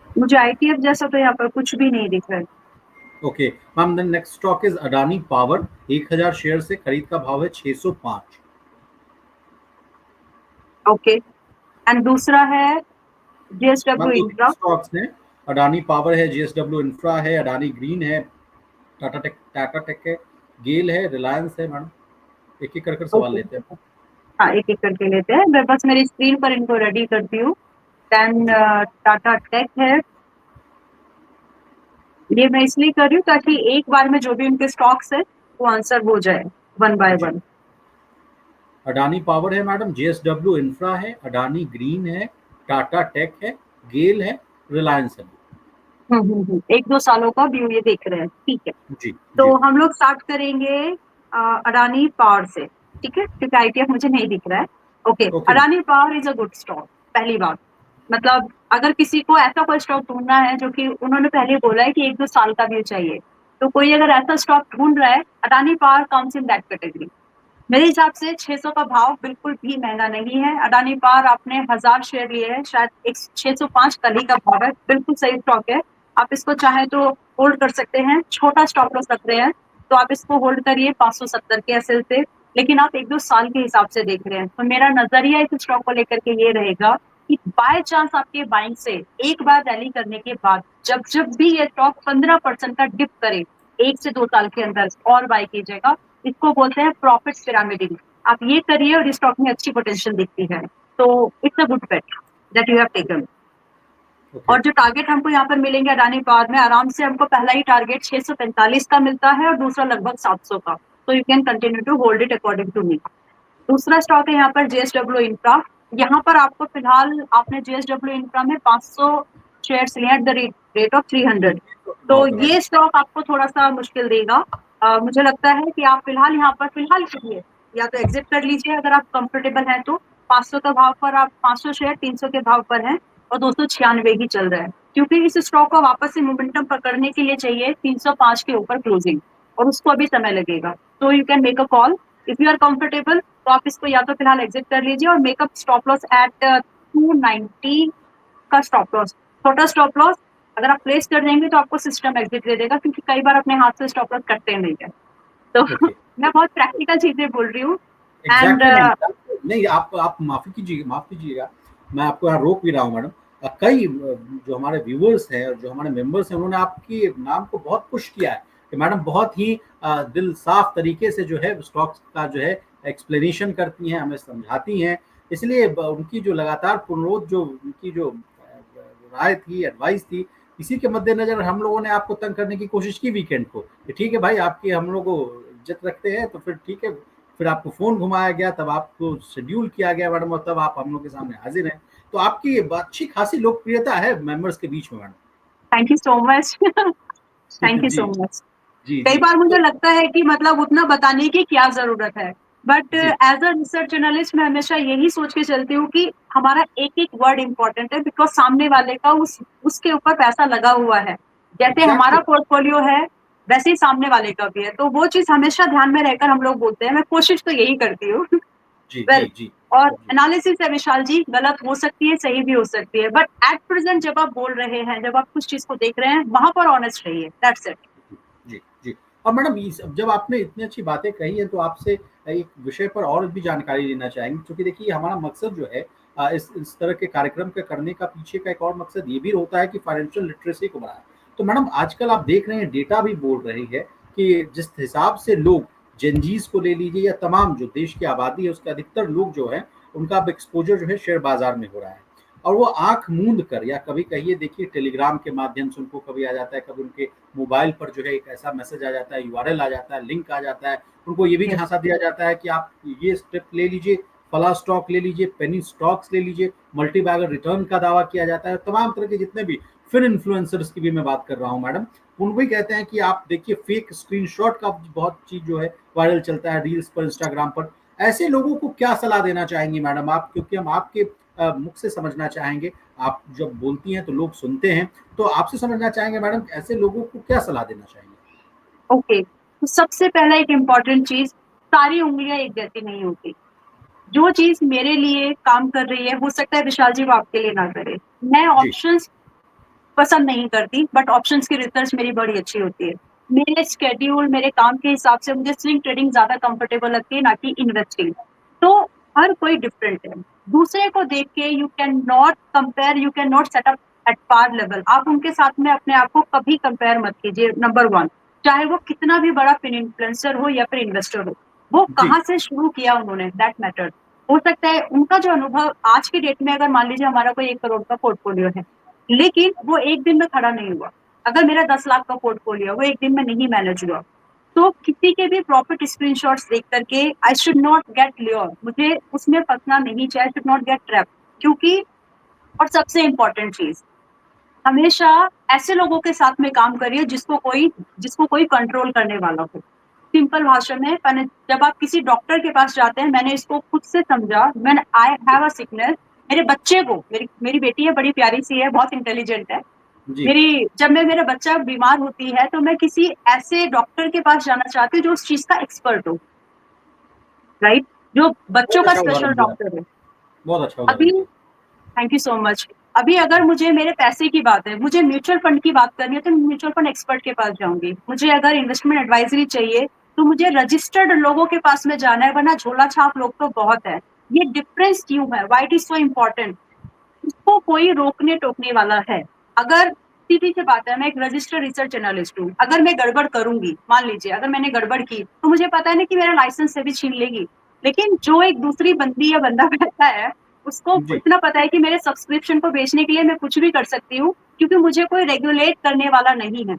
मुझे आईटीएफ जैसा तो यहाँ पर कुछ भी नहीं दिख रहा है। Okay ma'am, then next stock is Adani power. 1000 share से खरीद का भाव है 605। ओके, एंड दूसरा है मैम जेएसडब्ल्यू दो तीन इंफ्रा। स्टॉक्स हैं। अडानी पावर है, जेएसडब्ल्यू इंफ्रा है, अडानी ग्रीन है, टाटा टेक है, गेल है, रिलायंस है मैडम। एक एक कर सवाल ओके, लेते हैं। हाँ एक एक करके लेते हैं, मैं बस मेरी स्क्रीन पर इनको रेडी करती हूँ। देन जी। टाटा टेक है। ये मैं इसलिए कर रही हूँ ताकि एक बार में जो भी उनके स्टॉक्स है वो आंसर हो जाए वन बाय जी। वन। अडानी पावर है मैडम, जेएसडब्ल्यू इंफ्रा है, अडानी ग्रीन है, टाटा टेक है, गेल है, रिलायंस है। 1-2 सालों का व्यू ये देख रहे हैं, ठीक है। जी। तो जी। हम लोग स्टार्ट करेंगे अडानी पावर से, ठीक है, क्योंकि आईटीएफ मुझे नहीं दिख रहा है। Okay, okay ma'am. Adani power is a good stock. पहली बात, मतलब अगर किसी को ऐसा कोई स्टॉक ढूंढना है जो कि उन्होंने पहले बोला है कि 1-2 साल का व्यू चाहिए, तो कोई अगर ऐसा स्टॉक ढूंढ रहा है, Adani power comes in that category. मेरे हिसाब से 600 का भाव बिल्कुल भी महंगा नहीं है। अडानी पावर आपने 1000 शेयर लिए हैं, शायद एक 605 कल ही का भाव है, बिल्कुल सही स्टॉक है। आप इसको चाहे तो होल्ड कर सकते हैं, छोटा स्टॉप लॉस रख रहे हैं तो आप इसको होल्ड करिए 570 के एसएल से, लेकिन आप 1-2 साल के हिसाब से देख रहे हैं तो मेरा नजरिया इस स्टॉक को लेकर के ये रहेगा कि बाय चांस आपके बाइंग से एक बार रैली करने के बाद जब जब भी ये स्टॉक 15% का डिप करे 1 से 2 साल के अंदर और बाय कीजिएगा। इसको बोलते हैं प्रॉफिट पिरामिडिंग। आप ये करिए और इस स्टॉक में अच्छी पोटेंशियल दिखती है, तो it's a good bet that you have taken. Okay. और जो टारगेट हमको यहाँ पर मिलेंगे अडानी पावर में, आराम से हमको पहला ही टारगेट 645 का मिलता है और दूसरा लगभग 700 का, तो you can continue to hold it according to me. दूसरा स्टॉक है यहाँ पर जेएसडब्ल्यू इंफ्रा। यहाँ पर आपको फिलहाल आपने जेएसडब्ल्यू इंफ्रा में 500 शेयर्स लिए एट द रेट ऑफ 300, तो बहुत है मैडम। ये स्टॉक आपको थोड़ा सा मुश्किल देगा। मुझे लगता है कि आप फिलहाल यहाँ पर फिलहाल के लिए या तो एग्जिट कर लीजिए अगर आप कंफर्टेबल हैं तो। 500 का भाव पर आप 500 शेयर 300 के भाव पर हैं और 296 ही चल रहा है, क्योंकि इस स्टॉक को वापस से मोमेंटम पकड़ने के लिए चाहिए 305 के ऊपर क्लोजिंग, और उसको अभी समय लगेगा। तो you can make a call if you are comfortable, तो आप इसको या तो फिलहाल एग्जिट कर लीजिए और मेकअप स्टॉप लॉस एट 290 का स्टॉप लॉस, छोटा स्टॉप लॉस अगर आप प्लेस कर देंगे तो आपको सिस्टम एग्जिट दे देगा, क्योंकि कई बार अपने हाथ से स्टॉप लॉस कटते नहीं है। तो ओके। मैं बहुत प्रैक्टिकल चीजें बोल रही हूँ। एंड एग्जैक्टली मैडम, नहीं आप माफी कीजिएगा, माफ कीजिएगा, मैं आपको यहाँ रोक भी रहा हूँ मैडम। कई जो हमारे व्यूअर्स हैं और जो हमारे मेंबर्स हैं उन्होंने आपके नाम को बहुत पुश किया है कि मैडम बहुत ही दिल साफ तरीके से जो है स्टॉक्स का जो है एक्सप्लेनेशन करती हैं, हमें समझाती हैं। इसलिए उनकी जो लगातार पुनरोध जो उनकी जो राय थी, एडवाइस थी, इसी के मद्देनजर हम लोगों ने आपको तंग करने की कोशिश की वीकेंड को कि ठीक है भाई, आपकी हम लोग इज्जत रखते हैं तो फिर ठीक है। फिर आपको फोन घुमाया गया, तब आपको शेड्यूल किया गया मैडम, और तब आप हम लोग के सामने हाजिर हैं। तो आपकी अच्छी खासी लोकप्रियता है मेंबर्स के बीच में madam. Thank you so much. Thank you जी सो मच। जी कई जी। बार मुझे तो लगता है कि मतलब उतना बताने की क्या जरूरत है, बट जी एज अ रिसर्च जर्नलिस्ट मैं हमेशा यही सोच के चलती हूँ कि हमारा एक एक वर्ड इंपॉर्टेंट है, बिकॉज सामने वाले का उसके ऊपर पैसा लगा हुआ है। जैसे एग्जैक्टली। हमारा पोर्टफोलियो है वैसे ही सामने वाले का भी है, तो वो चीज हमेशा ध्यान में रहकर हम लोग बोलते हैं, मैं कोशिश तो यही करती हूँ। जी वेल जी जी और जी एनालिसिस है विशाल जी, गलत हो सकती है सही भी हो सकती है, बट एट प्रेजेंट जब आप बोल रहे हैं, जब आप कुछ चीज को देख रहे हैं, वहां पर ऑनेस्ट रहिए, दैट्स इट। जी जी। और मैडम जब आपने इतनी अच्छी बातें कही हैं तो आपसे एक विषय पर और भी जानकारी लेना चाहेंगे, क्योंकि देखिए हमारा मकसद जो है इस तरह के कार्यक्रम के करने का पीछे का एक और मकसद ये भी होता है कि फाइनेंशियल लिटरेसी को बढ़ाएं। तो मैडम आजकल आप देख रहे हैं, डेटा भी बोल रही है कि जिस हिसाब से लोग जेनजीज को ले लीजिए या तमाम जो देश की आबादी है उसके अधिकतर लोग जो है उनका अब एक्सपोजर जो है शेयर बाजार में हो रहा है। और वो आंख मूंद कर या कभी कहिए देखिए टेलीग्राम के माध्यम से उनको कभी आ जाता है, कभी उनके मोबाइल पर जो है एक ऐसा मैसेज आ जाता है, यूआरएल आ जाता है, लिंक आ जाता है, उनको ये भी यस। झांसा दिया जाता है कि आप ये स्टेप ले लीजिए, फला स्टॉक ले लीजिए, पेनी स्टॉक्स ले लीजिए, मल्टी बैगर रिटर्न का दावा किया जाता है, तमाम तरह के जितने भी फिर इन्फ्लुएंसर्स की भी मैं बात कर रहा हूँ मैडम, उन भी कहते हैं कि आप देखिए फेक स्क्रीनशॉट का बहुत चीज जो है वायरल चलता है रील्स पर, इंस्टाग्राम पर। ऐसे लोगों को क्या सलाह देना चाहेंगी मैडम आप, क्योंकि हम आपके मुख से समझना चाहेंगे, आप जब बोलती हैं तो लोग सुनते हैं, तो आपसे समझना चाहेंगे मैडम ऐसे लोगों को क्या सलाह देना चाहेंगे। ओके, तो सबसे पहला एक इम्पॉर्टेंट चीज, सारी उंगलियां एक जैसी नहीं होती। जो चीज मेरे लिए काम कर रही है हो सकता है विशाल जी वो आपके लिए ना करे। मैं जी ऑप्शंस पसंद नहीं करती, बट ऑप्शंस की रिसर्च मेरी बड़ी अच्छी होती है। मेरे स्केड्यूल मेरे काम के हिसाब से मुझे स्विंग ट्रेडिंग ज्यादा कंफर्टेबल लगती है, ना कि इन्वेस्टिंग। तो हर कोई डिफरेंट है। दूसरे को देख के you can not compare, you can not set up at par level. आप उनके साथ में अपने आप को कभी कंपेयर मत कीजिए, नंबर वन। चाहे वो कितना भी बड़ा फिन इन्फ्लुएंसर हो या फिर इन्वेस्टर हो, वो जी कहाँ से शुरू किया उन्होंने, दैट मैटर। हो सकता है उनका जो अनुभव आज की डेट में, अगर मान लीजिए हमारा कोई 1 करोड़ का पोर्टफोलियो है, लेकिन वो एक दिन में खड़ा नहीं हुआ। अगर मेरा 10 लाख का पोर्टफोलियो वो एक दिन में नहीं मैनेज हुआ, तो किसी के भी प्रॉफिट स्क्रीनशॉट्स देख करके I should not gate lure, मुझे उसमें फंसना नहीं चाहिए, I should not gate trap. क्योंकि और सबसे इंपॉर्टेंट चीज, हमेशा ऐसे लोगों के साथ में काम करिए जिसको कोई कंट्रोल करने वाला हो। सिंपल भाषा में, मैंने जब आप किसी डॉक्टर के पास जाते हैं, मैंने इसको खुद से समझा। मैंने आई हैव अ सिकनेस, मेरे बच्चे को, मेरी बेटी है, बड़ी प्यारी सी है, बहुत इंटेलिजेंट है। जी। मेरी जब मैं मेरा बच्चा बीमार होती है तो मैं किसी ऐसे डॉक्टर के पास जाना चाहती हूँ जो उस चीज का एक्सपर्ट हो, राइट, जो बच्चों बहुत का अच्छा स्पेशल उदाहरण दिया, डॉक्टर है। बहुत अच्छा अभी उदाहरण दिया। Thank you so much. अभी अगर मुझे मेरे पैसे की बात है, मुझे म्यूचुअल फंड की बात करनी है तो म्यूचुअल फंड एक्सपर्ट के पास जाऊंगी। मुझे अगर इन्वेस्टमेंट एडवाइजरी चाहिए तो मुझे रजिस्टर्ड लोगों के पास में जाना है, वरना झोला छाप लोग तो बहुत है। ये डिफरेंस क्यों है, why it is so important, इसको कोई रोकने टोकने वाला है? अगर सीधी सी बात है, मैं एक रजिस्टर्ड रिसर्च एनालिस्ट हूँ, अगर मैं गड़बड़ करूंगी, मान लीजिए अगर मैंने गड़बड़ की, तो मुझे पता है ना कि मेरा लाइसेंस से भी छीन लेगी। लेकिन जो एक दूसरी बंदी या बंदा बैठा है, उसको जी इतना पता है कि मेरे सब्सक्रिप्शन को बेचने के लिए मैं कुछ भी कर सकती हूँ, क्योंकि मुझे कोई रेगुलेट करने वाला नहीं है।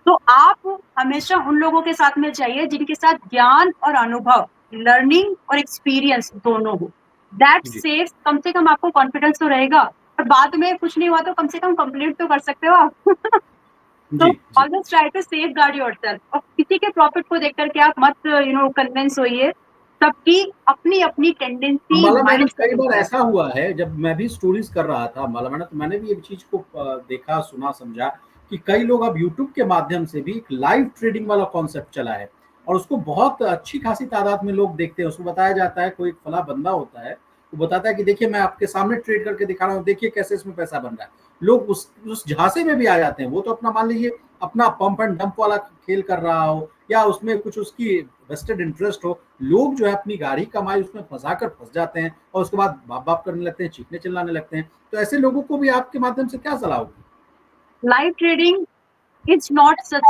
तो आप हमेशा उन लोगों के साथ में चाहिए जिनके साथ ज्ञान और अनुभव, लर्निंग और एक्सपीरियंस दोनों हो। दैट जी सेव्स, कम से कम आपको कॉन्फिडेंस तो रहेगा, और बाद में कुछ नहीं हुआ तो कम से कम कंप्लेंट तो कर सकते हो आप। तो जी जी। Always try to safeguard yourself, और किसी के प्रॉफिट को देख करके आप मत कन्विंस होइए। सबकी अपनी अपनी टेंडेंसी अंबाला मैडम, माइंडसेट कई बार होता है। ऐसा हुआ है जब मैं भी स्टोरीज कर रहा था अंबाला मैडम, तो मैंने भी ये चीज को देखा सुना समझा कि कई लोग अब यूट्यूब के माध्यम से भी एक लाइव ट्रेडिंग वाला कॉन्सेप्ट चला है, और उसको बहुत अच्छी खासी तादाद में लोग देखते हैं। उसको बताया जाता है, कोई एक फला बंदा होता है, वो बताता है कि देखिए मैं आपके सामने ट्रेड करके दिखा रहा हूँ, देखिए कैसे इसमें पैसा बन रहा है। लोग उस झांसे में भी आ जाते हैं। वो तो अपना मान लीजिए अपना पंप एंड डंप वाला खेल कर रहा हो, या उसमें कुछ उसकी वेस्टेड इंटरेस्ट हो, लोग जो है अपनी गाढ़ी कमाई उसमें फंसा कर फंस जाते हैं, और उसके बाद बाप बाप करने लगते हैं, चीखने चिल्लाने लगते हैं। तो ऐसे लोगों को भी आपके माध्यम से क्या सलाह होगी? Live trading it's not such.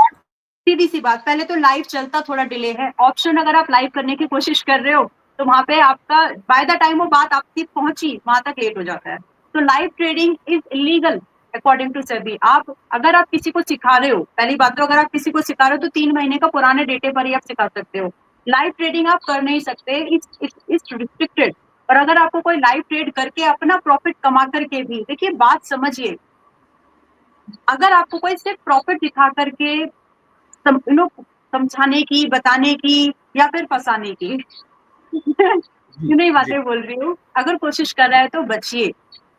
सीधी सी बात, पहले तो लाइव चलता थोड़ा डिले है। ऑप्शन अगर आप लाइव करने की कोशिश कर रहे हो तो वहां पे आपका बाय द टाइम वो बात आपकी पहुंची वहां तक लेट हो जाता है। तो live trading is illegal according to SEBI. आप अगर आप किसी को सिखा रहे हो, पहली बात तो अगर आप किसी को सिखा रहे हो तो 3 महीने का पुराने डेटे पर ही आप सिखा सकते हो। लाइव ट्रेडिंग आप कर नहीं सकते, इट्स रिस्ट्रिक्टेड। और अगर आपको कोई लाइव ट्रेड करके अपना प्रॉफिट कमा करके भी, देखिए बात समझिए, अगर आपको कोई सिर्फ प्रॉफिट दिखा करके समझाने की, बताने की, या फिर फंसाने की जी ये नई जी बातें बोल रही हूँ, अगर कोशिश कर रहा है तो बचिए।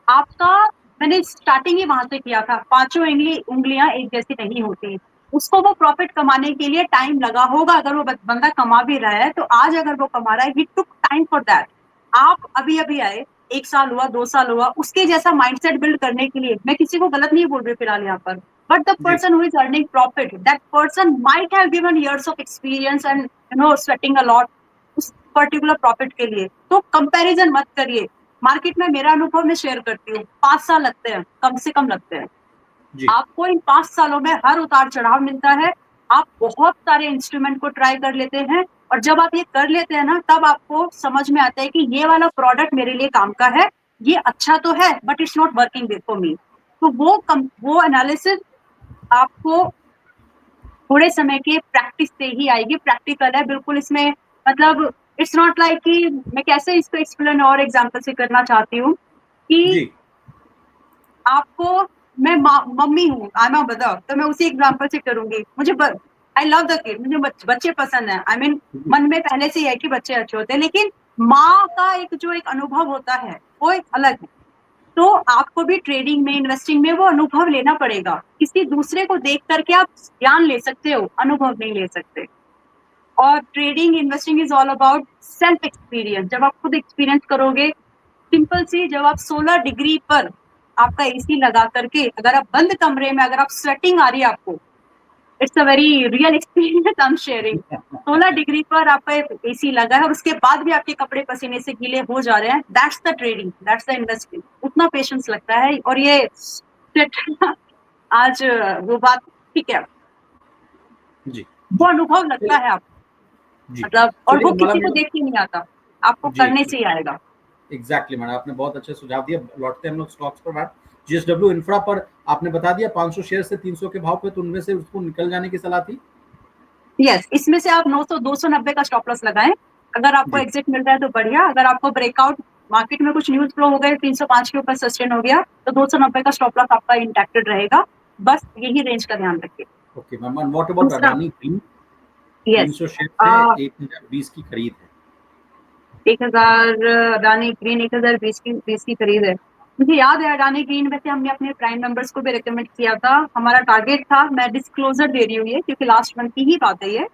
आपका, मैंने स्टार्टिंग ही वहां से किया था, पांचों उंगलियां एक जैसी नहीं होती। उसको वो प्रॉफिट कमाने के लिए टाइम लगा होगा, अगर वो बंदा कमा भी रहा है तो आज अगर वो कमा रहा है, ही टुक टाइम फॉर दैट। आप अभी अभी आए, 1 साल हुआ, 2 साल हुआ, उसके जैसा माइंडसेट बिल्ड करने के लिए, मैं किसी को गलत नहीं बोल रही फिलहाल यहाँ पर, but the जी person who is earning profit, that person might have given years of experience and sweating a lot उस पर्टिकुलर प्रॉफिट के लिए। तो कंपैरिजन मत करिए। मार्केट में मेरा अनुभव मैं शेयर करती हूँ, 5 साल लगते हैं, कम से कम लगते हैं। जी आपको इन 5 सालों में हर उतार चढ़ाव मिलता है। आप बहुत सारे इंस्ट्रूमेंट को ट्राई कर लेते हैं, और जब आप ये कर लेते हैं ना, तब आपको समझ में आता है कि ये वाला प्रोडक्ट मेरे लिए काम का है, ये अच्छा तो है but it's not working for me. तो वो एनालिसिस आपको थोड़े समय के प्रैक्टिस से ही आएगी। प्रैक्टिकल है बिल्कुल इसमें, मतलब इट्स नॉट लाइक कि, मैं कैसे इसको एक्सप्लेन और एग्जांपल से करना चाहती हूँ कि जी आपको, मैं मम्मी हूँ, आई एम अ मदर, तो मैं उसी एग्जांपल से करूंगी। मुझे आई लव द किड, मुझे बच्चे पसंद है, आई मीन जी मन में पहले से ही है कि बच्चे अच्छे होते हैं, लेकिन माँ का एक अनुभव होता है वो एक अलग है। तो आपको भी ट्रेडिंग में, इन्वेस्टिंग में वो अनुभव लेना पड़ेगा। किसी दूसरे को देख करके आप ज्ञान ले सकते हो, अनुभव नहीं ले सकते। और trading investing is all about self experience. जब आप खुद एक्सपीरियंस करोगे, सिंपल सी, जब आप 16 डिग्री पर आपका एसी लगा करके, अगर आप बंद कमरे में, अगर आप स्वेटिंग आ रही है आपको, it's a very real experience I am sharing. 16 degree पर आपका एसी लगा है और उसके बाद भी आपके कपड़े पसीने से गीले हो जा रहे हैं, that's the trading, that's the investing. उतना पेशेंस लगता है। और ये आज वो बात, ठीक है, जी वो जी। अनुभव लगता चलिए है आपको, जी, मतलब, और चलिए वो अंबाला किसी को मैडम। देख के नहीं आता, आपको जी करने जी, से ही आएगा। एग्जैक्टली मैडम, आपने बहुत अच्छे सुझाव दिए। लौटते हैं हम लोग स्टॉक्स पर। मैडम, जीएसडब्ल्यू इंफ्रा पर आपने बता दिया 500 शेयर से 300 के भाव पे, तो उनमें से उसको निकल जाने की सलाह थी। यस, इसमें से आप 900 290 का स्टॉप लॉस लगाएं। अगर आपको जी एग्जिट मिल रहा है तो बढ़िया, अगर आपको ब्रेकआउट, मार्केट में कुछ न्यूज फ्लो हो गए, 305 के ऊपर सस्टेन हो गया, तो 290 का स्टॉप लॉस आपका इंटैक्टेड रहेगा। बस यही रेंज का ध्यान रखिए। ओके मैम, व्हाट अबाउट दूसरा, अडानी ग्रीन? यस, 300 शेयर थे, 1020 की खरीद है। 1000 अडानी ग्रीन, 1020 की खरीद है। मुझे याद है अडानी ग्रीन, वैसे हमने अपने प्राइम मेंबर्स को भी रिकमेंड किया था। हमारा टारगेट था, मैं डिस्क्लोजर दे रही हूँ ये क्योंकि लास्ट मंथ की ही बात है ये,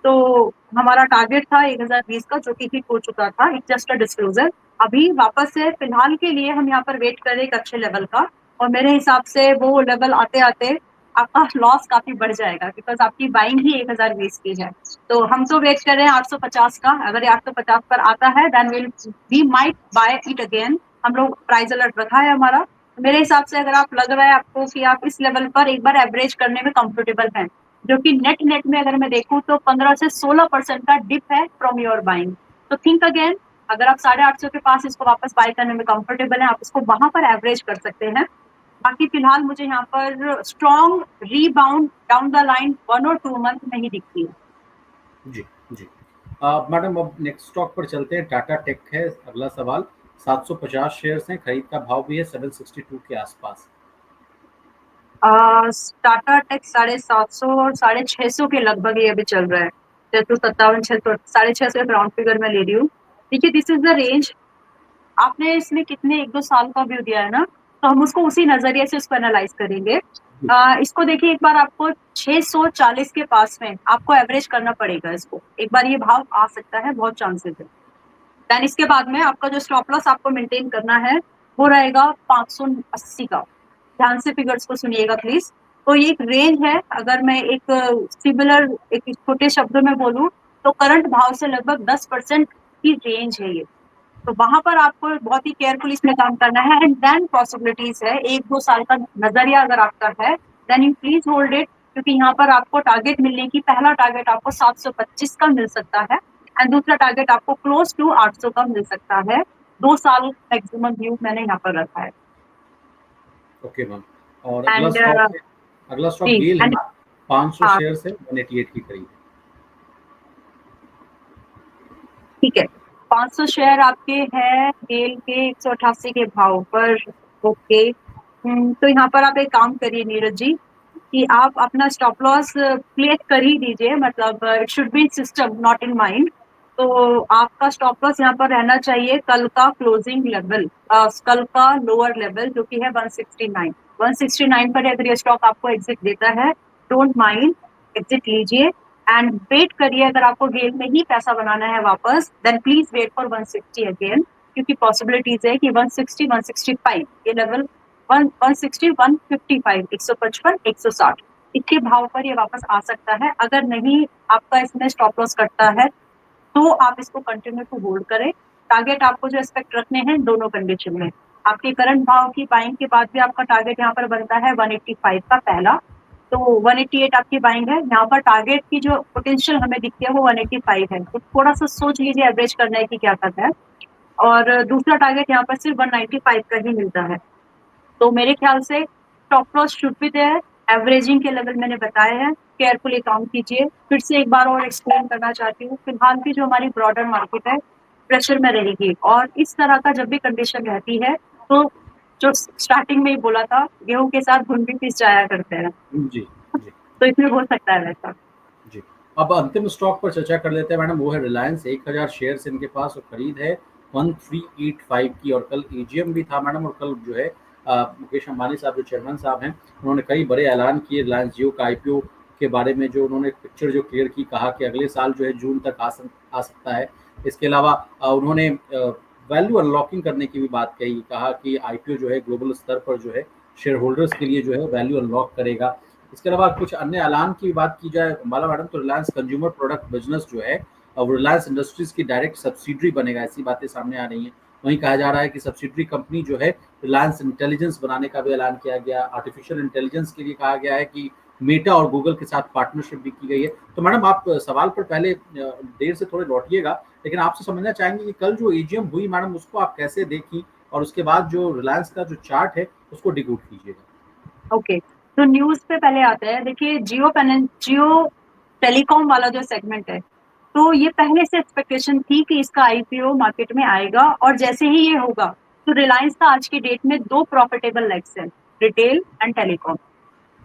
तो हमारा टारगेट था 1020 का, जो कि हिट हो चुका था। It's just a disclosure. अभी वापस से फिलहाल के लिए हम यहाँ पर वेट कर रहे हैं एक अच्छे लेवल का, और मेरे हिसाब से वो लेवल आते आते आपका लॉस काफी बढ़ जाएगा, बिकॉज आपकी बाइंग ही 1020 की है। तो हम तो वेट कर रहे हैं 850 का। अगर ये 850 पर आता है then we might buy it again. हम लोग प्राइस अलर्ट रखा है हमारा। मेरे हिसाब से अगर आप लग रहा है आपको कि आप इस लेवल पर एक बार एवरेज करने में कंफर्टेबल हैं, जो कि नेट नेट में अगर मैं देखूं तो 15 से 16% का डिप है फ्रॉम योर बाइंग। तो थिंक अगेन, अगर आप 850 के पास इसको वापस बाय करने में कंफर्टेबल है, आप इसको वहां पर एवरेज कर सकते हैं। बाकी फिलहाल मुझे यहाँ पर strong rebound down the line 1 और 2 मंथ नहीं दिखती है। जी, जी। मैडम अब नेक्स्ट स्टॉक पर चलते हैं, टाटा टेक है अगला सवाल। 750 शेयर्स हैं, खरीद का भाव भी है 762 के आसपास। टाटा टेक 750 और 650 के लगभग ये अभी चल रहा है। 657, 600, 650 राउंड फिगर में ले रही हूँ। देखिए, दिस इज द रेंज। आपने इसमें कितने 1-2 साल का व्यू दिया है ना, तो हम उसको उसी नजरिए से उसको एनालाइज करेंगे। जी, इसको देखिए, एक बार आपको 640 के पास में आपको एवरेज करना पड़ेगा। इसको एक बार ये भाव आ सकता है, बहुत चांसेस है। देन इसके बाद में आपका जो स्टॉप लॉस आपको मेंटेन करना है वो रहेगा 580 का। ध्यान से फिगर्स को सुनिएगा प्लीज। तो ये एक रेंज है। अगर मैं एक सिमिलर एक छोटे शब्दों में बोलूं तो करंट भाव से लगभग 10% की रेंज है ये। तो वहां पर आपको बहुत ही केयरफुल इसमें काम करना है। एंड देन पॉसिबिलिटीज है 1-2 साल का नजरिया अगर आपका है, then you please hold it. क्योंकि यहाँ पर आपको टारगेट मिलने की, पहला टारगेट आपको 725 का मिल सकता है, एंड दूसरा टारगेट आपको क्लोज टू 800 का मिल सकता है। 2 साल मैक्सिमम व्यू मैंने यहाँ पर रखा है। Okay ma'am. और अगला एंड स्टॉक है, अगला स्टॉक जी, गेल है एंड मैम। 500 हाँ, शेयर्स है, 188 की खरीद है। ठीक है। 500 शेयर आपके हैं गेल के 188 के भाव पर। ओके। तो यहाँ पर आप एक काम करिए नीरज जी, कि आप अपना स्टॉप लॉस प्लेस कर ही दीजिए। मतलब it should be in system, not in mind. तो आपका स्टॉप लॉस यहाँ पर रहना चाहिए कल का क्लोजिंग लेवल, कल का लोअर लेवल जो कि है 169। 169 पर अगर ये स्टॉक आपको एग्जिट देता है, डोंट माइंड, एग्जिट लीजिए। एंड वेट करिए, अगर आपको गेल में ही पैसा बनाना है वापस, then please wait for 160 again. क्योंकि पॉसिबिलिटीज है कि 160, 165 ये लेवल, 160, 155, 155, 160 इसके भाव पर ये वापस आ सकता है। अगर नहीं आपका इसमें स्टॉप लॉस कटता है तो आप इसको कंटिन्यू टू होल्ड करें। टारगेट आपको जो एक्सपेक्ट रखने हैं दोनों कंडीशन में, आपके करंट भाव की बाइंग के बाद भी आपका टारगेट यहाँ पर बनता है 185 का पहला। तो 188 आपकी बाइंग है। यहाँ पर टारगेट की जो पोटेंशियल हमें दिखती है वो 185 है। तो थोड़ा सा सोच लीजिए एवरेज करने की क्या करता है। और दूसरा टारगेट यहाँ पर सिर्फ 195 का ही मिलता है। तो मेरे ख्याल से stop loss should be there. Averaging के लेवल मैंने बताए हैं, केयरफुली काउंट कीजिए। फिर से एक बार और एक्सप्लेन करना चाहती हूँ, फिलहाल की जो हमारी ब्रॉडर मार्केट है प्रेशर में रहेगी, और इस तरह का जब भी कंडीशन रहती है तो जो स्टार्टिंग में ही बोला था, गेहूं के साथ घुन भी पिस जाया करते हैं। जी, जी, तो इसमें हो सकता है वैसा। जी। अब अंतिम स्टॉक पर चर्चा कर लेते हैं मैडम, वो है रिलायंस। 1000 शेयर्स इनके पास और खरीद है 1385 की। और कल एजीएम भी था मैडम, और कल जो है मुकेश अंबानी साहब जो चेयरमैन साहब हैं, उन्होंने कई बड़े ऐलान किए रिलायंस जियो का आईपीओ के बारे में। जो उन्होंने पिक्चर जो क्लियर की, कहा कि अगले साल जो है जून तक आ सकता है। इसके अलावा उन्होंने वैल्यू अनलॉकिंग करने की भी बात कही, कहा कि आईपीओ जो है ग्लोबल स्तर पर जो है शेयर होल्डर्स के लिए जो है वैल्यू अनलॉक करेगा। इसके अलावा कुछ अन्य ऐलान की बात की जाए अंबाला मैडम, तो रिलायंस कंज्यूमर प्रोडक्ट बिजनेस जो है अब रिलायंस इंडस्ट्रीज की डायरेक्ट सब्सिडरी बनेगा, ऐसी बातें सामने आ रही हैं। वहीं कहा जा रहा है कि सब्सिडरी कंपनी जो है रिलायंस इंटेलिजेंस बनाने का भी ऐलान किया गया। आर्टिफिशियल इंटेलिजेंस के लिए कहा गया है कि मेटा और गूगल के साथ पार्टनरशिप भी की गई है। तो मैडम आप सवाल पर पहले देर से थोड़े लौटिएगा, लेकिन आपसे समझना चाहेंगे कि कल जो एजीएम हुई मैडम, उसको आप कैसे देखी, और उसके बाद जो रिलायंस का जो चार्ट है उसको डिकोड कीजिएगा। ओके, तो न्यूज पे पहले आता है। देखिए, जियो टेलीकॉम वाला जो सेगमेंट है, तो ये पहले से एक्सपेक्टेशन थी कि इसका आईपीओ मार्केट में आएगा, और जैसे ही ये होगा तो रिलायंस का आज की डेट में दो प्रॉफिटेबल लेग्स हैं, रिटेल एंड टेलीकॉम।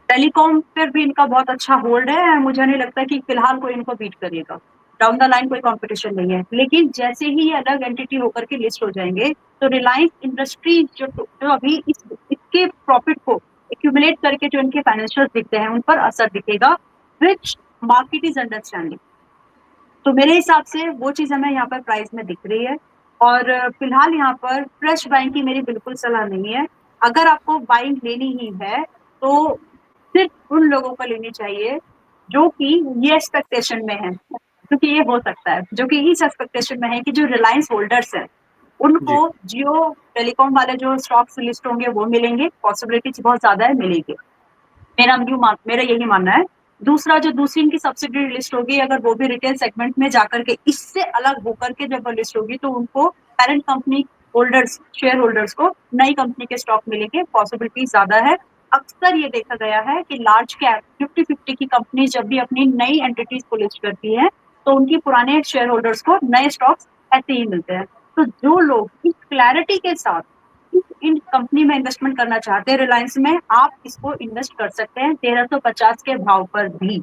टेलीकॉम पर भी इनका बहुत अच्छा होल्ड है, मुझे नहीं लगता कि फिलहाल कोई इनको बीट करेगा। डाउन द लाइन कोई कंपटीशन नहीं है, लेकिन जैसे ही ये अलग एंटिटी होकर के लिस्ट हो जाएंगे तो रिलायंस इंडस्ट्री जो अभी इसके प्रॉफिट को एक्यूमुलेट करके जो इनके फाइनेंशियल दिखते हैं उन पर असर दिखेगा, विच मार्केट इज अंडरस्टैंडिंग। तो मेरे हिसाब से वो चीज हमें यहाँ पर प्राइस में दिख रही है। और फिलहाल यहाँ पर फ्रेश बाइंग की मेरी बिल्कुल सलाह नहीं है। अगर आपको बाइंग लेनी ही है तो सिर्फ उन लोगों को लेनी चाहिए जो कि ये एक्सपेक्टेशन में है, क्योंकि ये हो सकता है जो कि इस एक्सपेक्टेशन में है कि जो रिलायंस होल्डर्स है उनको जी जियो टेलीकॉम वाले जो स्टॉक्स लिस्ट होंगे वो मिलेंगे, पॉसिबिलिटी बहुत ज्यादा है मिलेंगे। मेरा यही मानना है। दूसरा जो दूसरी इनकी सब्सिडरी लिस्ट होगी, अगर वो भी रिटेल सेगमेंट में जाकर के इससे अलग होकर के जब वो लिस्ट होगी तो उनको parent company holders share holders को नई कंपनी के स्टॉक मिलेंगे, पॉसिबिलिटी ज्यादा है। अक्सर ये देखा गया है कि लार्ज कैप 50-50 की कंपनी जब भी अपनी नई एंटिटीज को लिस्ट करती है तो उनकी पुराने शेयर होल्डर्स को नए स्टॉक्स ऐसे ही मिलते हैं। तो जो लोग इस क्लैरिटी के साथ इन कंपनी में इन्वेस्टमेंट करना चाहते हैं रिलायंस में, आप इसको इन्वेस्ट कर सकते हैं 1350 के भाव पर भी।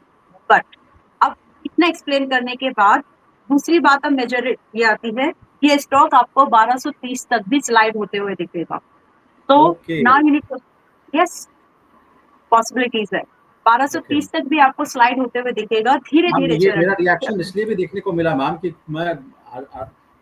बट अब इतना एक्सप्लेन करने के बाद दूसरी बात अब मेजर ये आती है कि ये स्टॉक आपको 1230 तक भी स्लाइड होते हुए दिखेगा। तो ओके। ना यूनिट, यस, पॉसिबिलिटीज है ओके 1230 तक भी आपको स्लाइड होते हुए दिखेगा धीरे मैम, धीरे ये चरण। मेरा रिएक्शन इसलिए भी देखने को मिला मैम कि मैं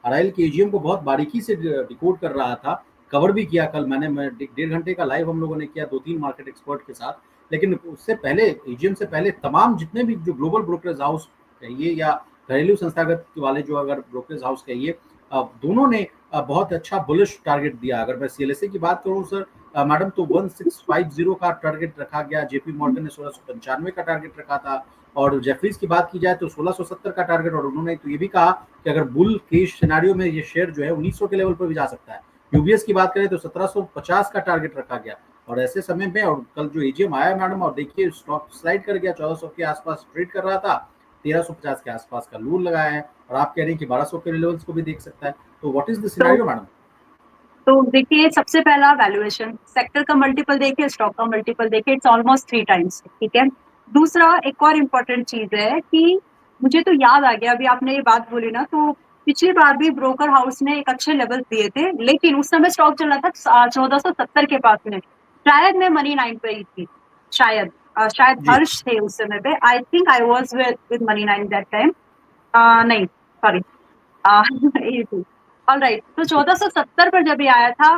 अराइल के एजीएम को बहुत बारीकी से डिकोड कर रहा था, कवर भी किया कल मैंने, मैं 1.5 घंटे का लाइव हम लोगों ने किया 2-3 मार्केट एक्सपर्ट के साथ। लेकिन उससे पहले एजीएम से पहले तमाम जितने भी जो ग्लोबल ब्रोकरेज हाउस कहिए या घरेलू संस्थागत वाले जो अगर ब्रोकरेज हाउस कहिए, दोनों ने बहुत अच्छा बुलिश टारगेट दिया। अगर मैं सीएलएसए की बात करूं सर मैडम, तो 1650 का टारगेट रखा गया, जेपी मॉर्गन ने 1695 का टारगेट रखा था, और जेफरीज की बात की जाए तो 1670 का टारगेट, और उन्होंने तो ये भी कहा कि अगर बुल केस सिनेरियो में ये शेयर जो है 1900 के लेवल पर भी जा सकता है। यूबीएस की बात करें तो 1750 का टारगेट रखा गया, और ऐसे समय में, और कल जो एजीएम आया मैडम, और देखिए स्टॉक स्लाइड कर गया, 1400 के आसपास ट्रेड कर रहा था, 1350 के आसपास का लूर लगाया है, और आप कह रहे हैं कि 1200 के लेवल्स को भी देख सकता है। तो व्हाट इज द तो सिनेरियो मैडम? तो देखिए, सबसे पहला वैल्यूएशन सेक्टर का मल्टीपल देखिए, स्टॉक का मल्टीपल देखिए, इट्स ऑलमोस्ट 3 टाइम्स, ठीक है। दूसरा एक और इम्पोर्टेंट चीज है कि मुझे तो याद आ गया अभी आपने ये बात बोली ना, तो पिछली बार भी ब्रोकर हाउस ने एक अच्छे लेवल दिए थे, लेकिन उस समय स्टॉक चल रहा था 1470 के पास में। शायद मैं मनी 9 पे ही थी, शायद शायद जी हर्ष थे उस समय पे, I think I was with money 9 that time. नहीं, सॉरी, ये थी। ऑल राइट, तो जी 1470 पर जब ये आया था,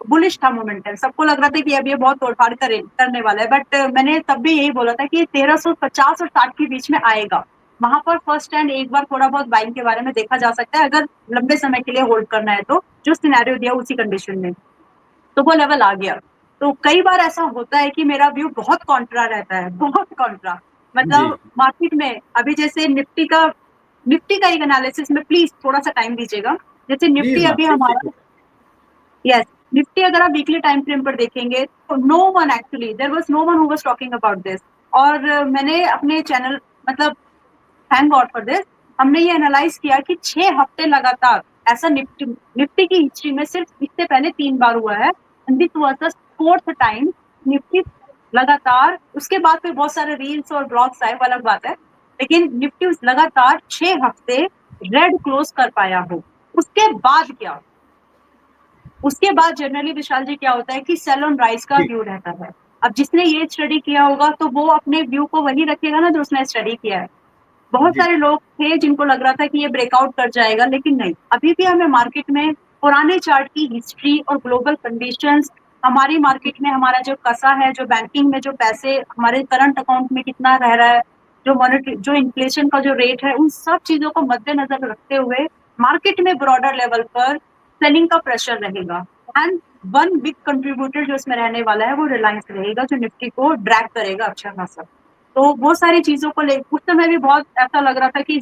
बुलिश था मोमेंटम, सबको लग रहा था कि अब ये बहुत तोड़फाड़ करने वाला है, बट मैंने तब भी यही बोला था कि 1350 और 60 के बीच में आएगा। वहां पर फर्स्ट हैंड एक बार थोड़ा बहुत बाइंग के बारे में देखा जा सकता है, अगर लंबे समय के लिए होल्ड करना है तो जो सिनेरियो दिया उसी कंडीशन में, तो वो लेवल आ गया। तो कई बार ऐसा होता है कि मेरा व्यू बहुत कॉन्ट्रा रहता है, बहुत कॉन्ट्रा। जी मतलब मार्केट में अभी जैसे निफ्टी का एक एनालिसिस में प्लीज थोड़ा सा टाइम दीजिएगा। जैसे प्लीज निफ्टी मैम, अभी प्लीज हमारा, टेक। यस, निफ्टी अगर आप वीकली टाइम फ्रेम पर देखेंगे तो no one actually, there was no one who was talking about this. और मैंने अपने चैनल, मतलब थैंक गॉड फॉर दिस, हमने ये एनालाइज किया कि 6 हफ्ते लगातार ऐसा निफ्टी निफ्टी की हिस्ट्री में सिर्फ इससे पहले 3 बार हुआ है, and this was the fourth time Nifty लगातार। उसके बाद फिर बहुत सारे रील्स और ब्लॉग्स आए, वो अलग बात है, लेकिन निफ्टी लगातार 6 हफ्ते रेड क्लोज कर पाया हो। उसके बाद क्या, उसके बाद जनरली विशाल जी क्या होता है कि सेल ऑन राइज का जी व्यू रहता है। अब जिसने ये स्टडी किया होगा तो वो अपने व्यू को वही रखेगा ना जो उसने स्टडी किया है। बहुत जी सारे लोग थे जिनको लग रहा था कि ये ब्रेकआउट कर जाएगा, लेकिन नहीं, अभी भी हमें मार्केट में पुराने चार्ट की हिस्ट्री और ग्लोबल कंडीशंस, हमारी मार्केट में हमारा जो कसा है, जो बैंकिंग में जो पैसे हमारे करंट अकाउंट में कितना रह रहा है, जो मॉनेटरी, जो इन्फ्लेशन का जो रेट है, उन सब चीजों को मद्देनजर रखते हुए मार्केट में ब्रॉडर लेवल पर सेलिंग का प्रेशर रहेगा। एंड वन बिग कंट्रीब्यूटर जो इसमें रहने वाला है वो रिलायंस रहेगा, जो निफ्टी को ड्रैग करेगा अच्छा खासा। तो वो सारी चीजों को ले उस समय भी बहुत ऐसा लग रहा था कि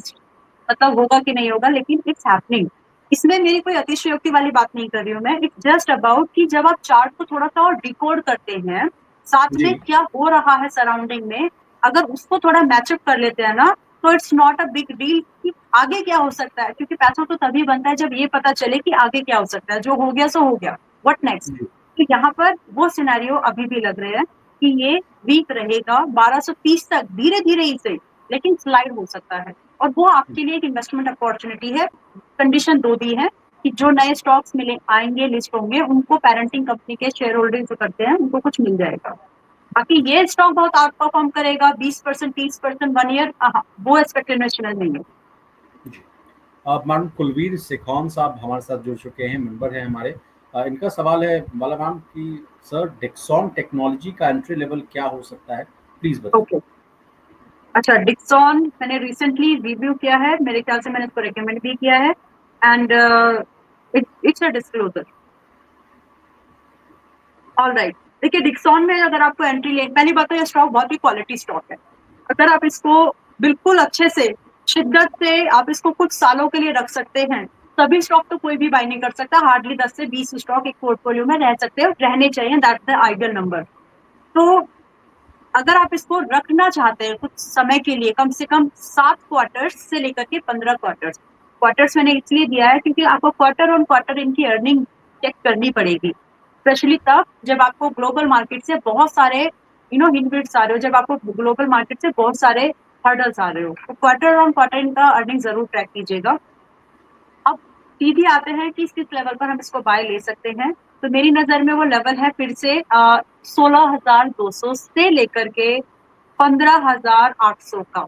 मतलब होगा कि नहीं होगा, लेकिन इट्स हैपनिंग। इसमें मेरी कोई अतिशयोक्ति वाली बात नहीं कर रही हूँ मैं, इट्स जस्ट अबाउट कि जब आप चार्ट को थोड़ा सा और डिकोड करते हैं, साथ जी में क्या हो रहा है सराउंडिंग में, अगर उसको थोड़ा मैचअप कर लेते हैं ना, तो it's not a big deal कि आगे क्या हो सकता है, क्योंकि पैसा तो तभी बनता है जब ये पता चले कि आगे क्या हो सकता है, जो हो गया सो हो गया, व्हाट नेक्स्ट। जी तो यहाँ पर वो सिनेरियो अभी भी लग रहे हैं कि ये वीक रहेगा 1230 तक, धीरे धीरे ही सही, लेकिन स्लाइड हो सकता है। और वो आपके लिए एक इन्वेस्टमेंट अपॉर्चुनिटी है। कंडीशन दो दी है कि जो नए स्टॉक्स मिले आएंगे, लिस्ट होंगे, उनको पेरेंटिंग कंपनी के शेयर होल्डर्स जो करते हैं उनको कुछ मिल जाएगा। बाकी ये स्टॉक बहुत आउट परफॉर्म करेगा 20%, 30%, 1 ईयर, वो एक्सपेक्टेड नहीं है। जी मैडम कुलवीर सिखौन साहब हमारे साथ जुड़ चुके हैं, मेंबर हैं हमारे। इनका सवाल है बाला मैम कि सर डिक्सॉन टेक्नोलॉजी का एंट्री लेवल क्या हो सकता है, प्लीज बताइए। ओके, अच्छा, डिक्सॉन मैंने रिसेंटली रिव्यू किया है, मेरे ख्याल से मैंने इसको रेकमेंड भी किया है, and it's a disclosure. Alright, देखिए डिक्सॉन में अगर आपको एंट्री ले, पहली बात तो ये स्टॉक बहुत ही क्वालिटी स्टॉक है। अगर आप इसको बिल्कुल अच्छे से, शिद्दत से आप इसको कुछ सालों के लिए रख सकते हैं, सभी स्टॉक तो कोई भी बाय नहीं कर सकता, हार्डली 10 से 20 स्टॉक एक पोर्टफोलियो में रह सकते हैं, रहने चाहिए, दैट्स द आइडियल नंबर। तो अगर आप इसको रखना चाहते हैं कुछ समय के लिए, कम से कम 7 क्वार्टर्स से लेकर के 15 क्वार्टर्स, क्वार्टर्स मैंने इसलिए दिया है क्योंकि आपको क्वार्टर ऑन क्वार्टर इनकी अर्निंग चेक करनी पड़ेगी, स्पेशली तब जब आपको ग्लोबल मार्केट से बहुत सारे हिंट्स आ रहे हो, जब आपको ग्लोबल मार्केट से बहुत सारे हर्डल्स आ रहे हो, तो क्वार्टर ऑन क्वार्टर इनका अर्निंग जरूर ट्रैक कीजिएगा। अब सीधे आते हैं कि किस लेवल पर हम इसको बाय ले सकते हैं, तो मेरी नजर में वो लेवल है फिर से 16,200 से लेकर के 15,800 का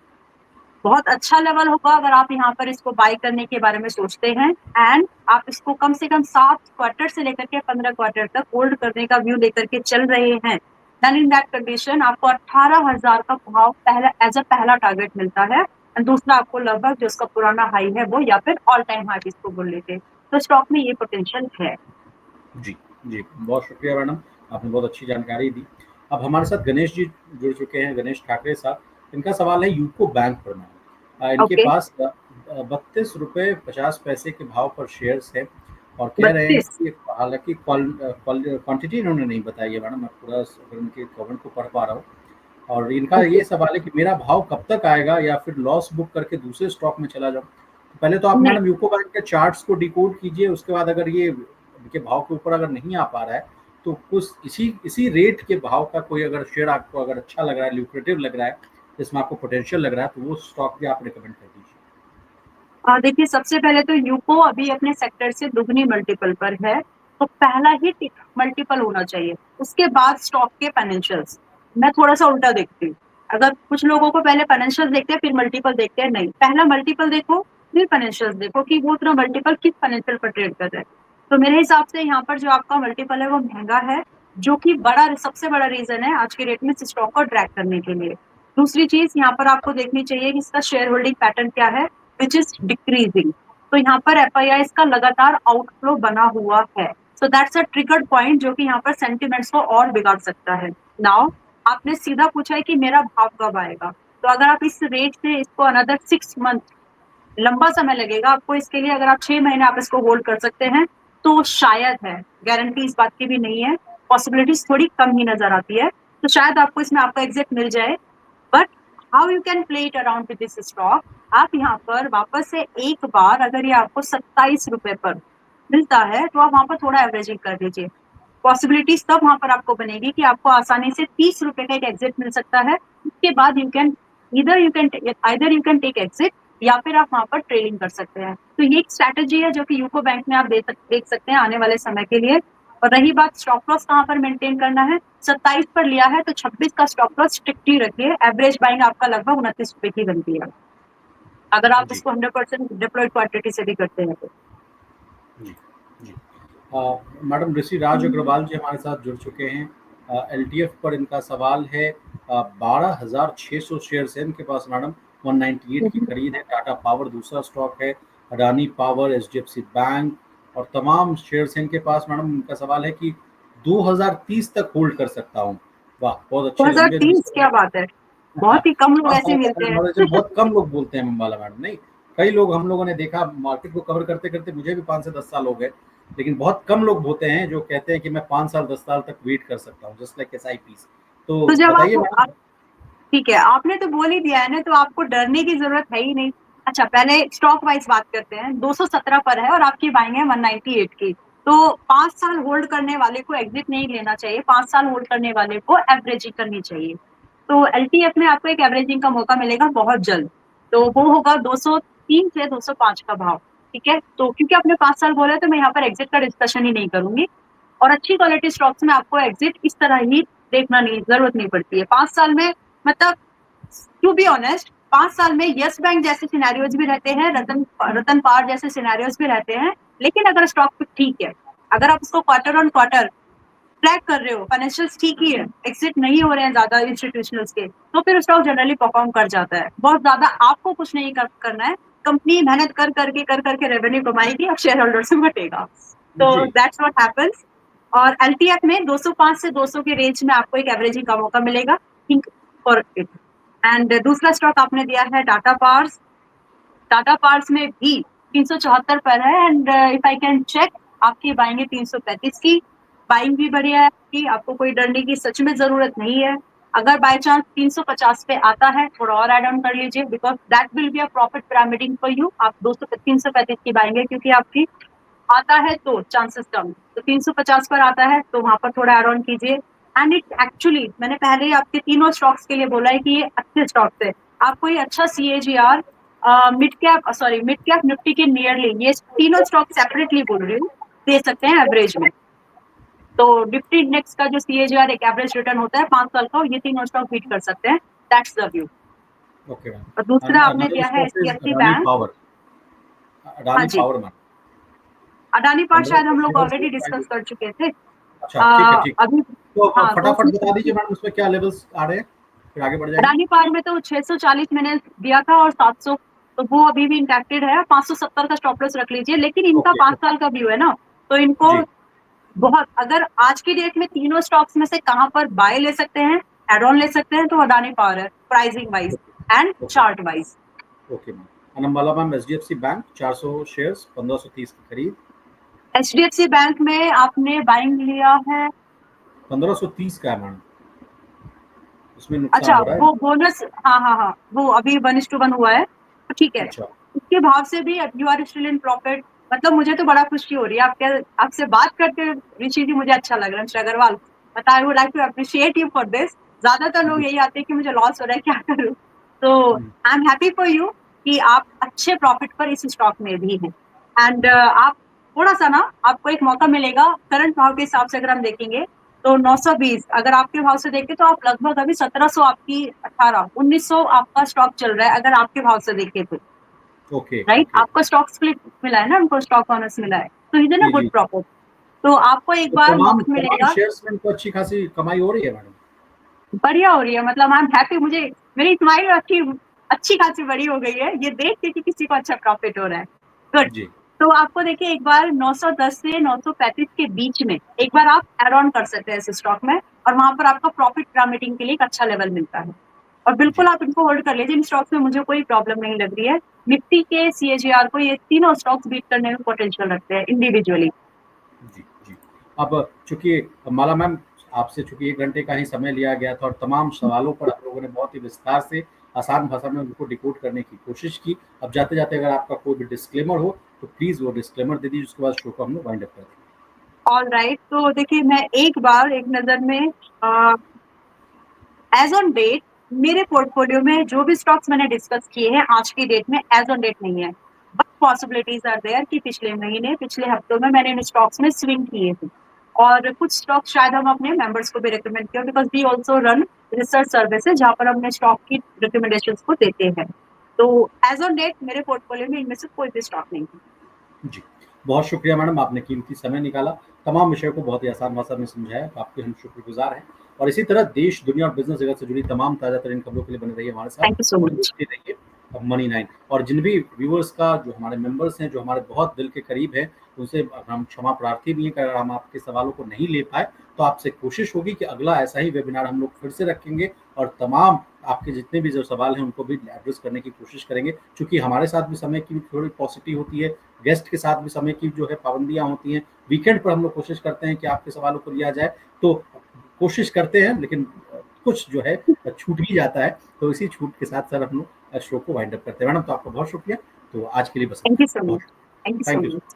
बहुत अच्छा लेवल होगा अगर आप यहाँ पर इसको बाय करने के बारे में सोचते हैं, एंड आप इसको कम से कम 7 क्वार्टर से लेकर के 15 क्वार्टर तक होल्ड करने का व्यू लेकर के चल रहे हैं, देन इन दैट कंडीशन आपको 18,000 का भाव पहला एज अ पहला टारगेट मिलता है, एंड दूसरा आपको लगभग जो उसका पुराना हाई है वो या फिर ऑल टाइम हाई इसको बोल लेते, तो स्टॉक में ये पोटेंशियल है। जी, जी, बहुत शुक्रिया मैडम, आपने बहुत अच्छी जानकारी दी। अब हमारे साथ गणेश जी जुड़ चुके हैं, गणेश ठाकरे साहब। इनका सवाल है यूको बैंक पर मैडम। इनके ओके, पास 32 रुपये 50 पैसे के भाव पर शेयर्स है और कह रहे हैं 32। कि हालांकि क्वांटिटी इन्होंने नहीं बताई है मैडम, मैं पूरा अगर उनके कमेंट को पढ़ पा रहा हूँ। और इनका ओके, ये सवाल है कि मेरा भाव कब तक आएगा या फिर लॉस बुक करके दूसरे स्टॉक में चला जाऊँ। तो पहले तो आप नहीं, मैडम यूको बैंक के चार्ट्स को डिकोड कीजिए, उसके बाद अगर ये के भाव के ऊपर अगर नहीं आ पा रहा है तो कुछ इसी इसी रेट के भाव का कोई अगर शेयर आपको अगर अच्छा लग रहा है, ल्यूक्रेटिव लग रहा है, जिसमें आपको पोटेंशियल लग रहा है, तो वो स्टॉक भी आप रिकमेंड कर दीजिए। देखिए सबसे पहले तो यूको अभी अपने सेक्टर से दुगनी मल्टीपल पर है, तो पहला ही मल्टीपल होना चाहिए, उसके बाद स्टॉक के फाइनेंशियल्स। मैं थोड़ा सा उल्टा देखती हूँ, अगर कुछ लोगों को पहले फाइनेंशियल देखते हैं फिर मल्टीपल देखते हैं, नहीं, पहला मल्टीपल देखो फिर फाइनेंशियल्स देखो कि वो उतना मल्टीपल किस फाइनेंशियल पर ट्रेड कर रहा है। तो मेरे हिसाब से यहाँ पर जो आपका मल्टीपल है वो महंगा है, जो कि सबसे बड़ा रीजन है आज के रेट में स्टॉक को ट्रैक करने के लिए। दूसरी चीज यहाँ पर आपको देखनी चाहिए कि इसका शेयर होल्डिंग पैटर्न क्या है, विच इज डिक्रीजिंग। तो यहाँ पर एफआईआई का लगातार आउटफ्लो बना हुआ है, so that's a triggered point जो कि यहाँ पर सेंटिमेंट्स को और बिगाड़ सकता है। नाउ आपने सीधा पूछा है कि मेरा भाव कब आएगा, तो अगर आप इस रेट से इसको अनदर 6 मंथ, लंबा समय लगेगा आपको इसके लिए, अगर आप 6 महीने आप इसको होल्ड कर सकते हैं तो शायद है, गारंटी इस बात की भी नहीं है, पॉसिबिलिटीज थोड़ी कम ही नजर आती है, तो शायद आपको इसमें आपका एग्जिट मिल जाए। But how you can play it around with this stock, आप यहाँ पर वापस से एक बार अगर ये आपको 27 रुपए पर मिलता है तो आप वहां पर थोड़ा एवरेजिंग कर दीजिए, पॉसिबिलिटीज तब वहां पर आपको बनेगी कि आपको आसानी से 30 रुपए का एक एग्जिट मिल सकता है, उसके बाद यू कैन टेक एग्जिट, या फिर आप वहां पर ट्रेडिंग कर सकते हैं। तो ये एक स्ट्रैटेजी है जो कि यूको बैंक में आप देख सकते हैं आने वाले समय के लिए। और रही बात स्टॉप लॉस कहाँ पर मेंटेन करना है, 27 पर लिया है तो 26 का स्टॉप लॉस स्ट्रिक्ट ही रखिए, एवरेज बाइंग आपका लगभग 29 रुपए की बनती है, अगर आप जी, इसको 100% डिप्लॉयड क्वांटिटी से भी करते हैं तो। जी, जी। मैडम ऋषि राज अग्रवाल जी हमारे साथ जुड़ चुके हैं। एलटीएफ पर इनका सवाल है। 12,600 शेयर्स है इनके पास मैडम, 198 की खरीद है। टाटा पावर दूसरा स्टॉक है, अडानी पावर, एचडीएफसी बैंक और तमाम शेयर्स हैं इनके पास मैडम। इनका सवाल है कि 2030 तक होल्ड कर सकता हूँ। वाह, बहुत दो अच्छे हजार लंबे तीस क्या बात है, बहुत ही कम लोग हाँ, ऐसे मिलते हैं। बहुत कम लोग बोलते हैं मम्बाला मैडम, नहीं, कई लोग हम लोगों ने देखा मार्केट को कवर करते करते, मुझे भी 5 से 10 साल हो गए, लेकिन बहुत कम लोग होते हैं जो कहते हैं कि मैं 5 साल 10 साल तक वेट कर सकता हूँ, जस्ट लाइक SIP। तो तो जब बताइए मैडम। ठीक है, आपने तो बोल ही दिया है ना, तो आपको डरने की जरूरत है ही नहीं। अच्छा, पहले स्टॉक वाइज बात करते हैं, 217 पर है और आपकी बाइंग है 198 की, तो 5 साल होल्ड करने वाले को एग्जिट नहीं लेना चाहिए, 5 साल होल्ड करने वाले को एवरेजिंग करनी चाहिए। तो एलटीएफ में आपको एक एवरेजिंग का मौका मिलेगा बहुत जल्द, तो वो होगा 203 से 205 का भाव। ठीक है, तो क्योंकि आपने 5 साल बोला तो मैं यहाँ पर एग्जिट का डिस्कशन ही नहीं करूंगी, और अच्छी क्वालिटी स्टॉक्स में आपको एग्जिट इस तरह ही देखना नहीं, जरूरत नहीं पड़ती है 5 साल में। मतलब टू बी ऑनेस्ट, 5 साल में यस बैंक जैसे सिनेरियोज भी रहते हैं, रतन पावर जैसे सिनेरियोज भी रहते हैं, लेकिन अगर स्टॉक ठीक है, अगर आप उसको क्वार्टर ऑन क्वार्टर ट्रैक कर रहे हो, फाइनेंशियल्स ठीक ही है, एग्जिट नहीं हो रहे हैं ज्यादा इंस्टीट्यूशनल्स के, तो फिर स्टॉक जनरली परफॉर्म कर जाता है। बहुत ज्यादा आपको कुछ नहीं करना है, कंपनी मेहनत कर करके रेवेन्यू कमाएगी और शेयर होल्डर से बटेगा। तो दैट्स व्हाट हैपेंस। और एलटीएफ में 205 से 200 के रेंज में आपको एक एवरेजिंग का मौका मिलेगा, थिंक फॉर इट। एंड दूसरा स्टॉक आपने दिया है टाटा पावर्स। टाटा पावर्स में भी 374 पर है, and if I can check, आपकी बाइंग है 335 की, बाइंग भी बढ़िया है कि आपको कोई डरने की सच में जरूरत नहीं है। अगर बाय चांस 350 पे आता है, थोड़ा और एड ऑन कर लीजिए, because that will be a profit pyramiding for you. आप 335 की बाइंग है क्योंकि आपकी आता है तो चांसेस कम, तो 350 पर आता है तो वहां पर थोड़ा एड ऑन कीजिए। एंड इट एक्चुअली, मैंने पहले ही आपके तीनों स्टॉक्स के लिए बोला है कि ये अच्छे स्टॉक्स है, आपको ये अच्छा CAGR मिड कैप निफ्टी के नियरली, ये तीनों स्टॉक सेपरेटली बोल रही हूँ, दे सकते हैं एवरेज में। तो निफ्टी इंडेक्स का जो CAGR एक एवरेज रिटर्न होता है 5 साल का, ये तीनों स्टॉक बीट कर सकते हैं। That's the view. Okay ma'am. और दूसरा आपने दिया है HDFC बैंक। हाँ अडानी जी, पावर मैम। अडानी पावर शायद हम लोग 1500 ऑलरेडी शेयर्स डिस्कस कर चुके थे। अच्छा ठीक है ठीक। अभी तो हाँ, तो फटाफट बता दीजिए मैडम उसमें क्या लेवल्स आ रहे हैं, फिर आगे बढ़ जाएंगे। अडानी पावर में तो 640 मैंने दिया था और 700, तो वो अभी भी इंटैक्टेड है। 570 का स्टॉप लॉस रख लीजिए, लेकिन इनका ओके 5 साल का व्यू है ना, तो इनको जी बहुत, अगर आज की डेट में तीनों स्टॉक्स में से कहां पर बाय ले सकते हैं, एड ऑन ले सकते हैं, तो अडानी पावर है, pricing wise and okay chart wise. Okay ma'am. अनम्बाला मैम HDFC बैंक 400 शेयर्स 1530 की खरीद। HDFC बैंक में आपने बाइंग लिया है। 1530 का है मैडम, उसमें नुकसान अच्छा, हो रहा है। वो बोनस, हाँ, वो अभी 1:1 हुआ है, तो ठीक है। अच्छा उसके भाव से भी you are still in profit. मतलब मुझे तो बड़ा खुशी हो रही है आपसे बात करके, ऋषि जी, मुझे अच्छा लग रहा है, mister Agrawal, but I would like to appreciate you for this. ज्यादातर लोग जी यही आते हैं कि मुझे लॉस हो रहा है, क्या करूँ। तो hmm, I am happy for you कि आप अच्छे प्रॉफिट पर इस स्टॉक में भी हैं। एंड आप थोड़ा सा ना, आपको एक मौका मिलेगा करंट भाव के हिसाब से, अगर हम देखेंगे तो 920, अगर आपके भाव से देखें तो आप लगभग अभी 1700, आपकी 18 1900 आपका स्टॉक चल रहा है, अगर आपके भाव से देखें तो। ओके राइट, ओके आपको स्टॉक स्प्लिट मिला है ना, उनको स्टॉक बोनस मिला है, तो इज ना जी गुड जी। प्रॉफिट। तो आपको एक तो बार तमाम मौका तमाम मिलेगा। शेयर्स में तो अच्छी खासी कमाई हो रही है मैडम। बढ़िया हो रही है, मतलब आई एम हैप्पी, मुझे मेरी स्माइल अच्छी अच्छी खासी बड़ी हो गई है ये देख के कि किसी को अच्छा प्रॉफिट हो रहा है। गुड। जी तो आपको देखिए, एक बार 910 से 935 के बीच में एक बार आप एड ऑन कर सकते हैं इस स्टॉक में, और वहां पर आपका प्रॉफिट पिरामिडिंग के लिए एक अच्छा लेवल मिलता है। और बिल्कुल जी आप इनको होल्ड कर लीजिए, इन स्टॉक्स में मुझे कोई प्रॉब्लम नहीं लग रही है। निफ्टी के CAGR को ये तीनों स्टॉक्स बीट करने में पोटेंशियल रखते हैं इंडिविजुअली। जी जी। अब चूंकि माला मैम आपसे चूंकि 1 घंटे का ही समय लिया गया था और तमाम सवालों पर हम लोगों ने बहुत ही विस्तार से आसान भाषा में उनको डिकोड करने की कोशिश की। अब जाते जाते अगर आपका कोई भी डिस्क्लेमर हो तो प्लीज वो डिस्क्लेमर दे दीजिए, उसके बाद शो को हम लोग वाइंड अप करते हैं। ऑल राइट, तो देखिए, मैं एक बार एक नजर में एज ऑन डेट मेरे पोर्टफोलियो में जो भी स्टॉक्स मैंने डिस्कस किए हैं आज की डेट में एज ऑन डेट नहीं है, बट पॉसिबिलिटीज आर देयर कि पिछले महीने, पिछले हफ्तों में मैंने इन स्टॉक्स में स्विंग किए थे, और कुछ स्टॉक शायद हम अपने मेंबर्स को भी रिकमेंड किया, because we also run research services जहां पर हमने स्टॉक की रिकमेंडेशन को देते हैं। तो एज ऑन डेट मेरे पोर्टफोलियो में इनमें से कोई भी स्टॉक नहीं है। जी, बहुत शुक्रिया मैडम, आपने कीमती समय निकाला, तमाम विषयों को बहुत ही आसान भाषा में समझाया, तो आपके हम शुक्रगुजार हैं। और इसी तरह देश, दुनिया और बिज़नेस जगत से जुड़ी तमाम ताज़ा-तरीन खबरों के लिए बने रहिए हमारे साथ थैंक यू सो और मच। देखते रहिए मनी 9। और जिन भी व्यूअर्स का, जो हमारे मेंबर्स हैं, जो हमारे बहुत दिल के करीब हैं, उनसे हम क्षमा प्रार्थी भी हैं कि अगर हम आपके सवालों को नहीं ले पाए, तो आपसे कोशिश होगी कि अगला ऐसा ही वेबिनार हम लोग फिर से रखेंगे और तमाम आपके जितने भी जो सवाल हैं, उनको भी एड्रेस करने की कोशिश करेंगे। चूँकि हमारे साथ भी समय की थोड़ी पॉसिटी होती है, गेस्ट के साथ भी समय की जो है पाबंदियाँ होती हैं। वीकेंड पर हम लोग कोशिश करते हैं कि आपके सवालों को लिया जाए, तो कोशिश करते हैं, लेकिन कुछ जो है छूट ही जाता है। तो इसी छूट के साथ सर हम लोग शो को वाइंड अप करते हैं। मैडम, तो आपका बहुत शुक्रिया। तो आज के लिए बस थैंक इतना यू ही। So much. बहुत thank you so thank you. Much.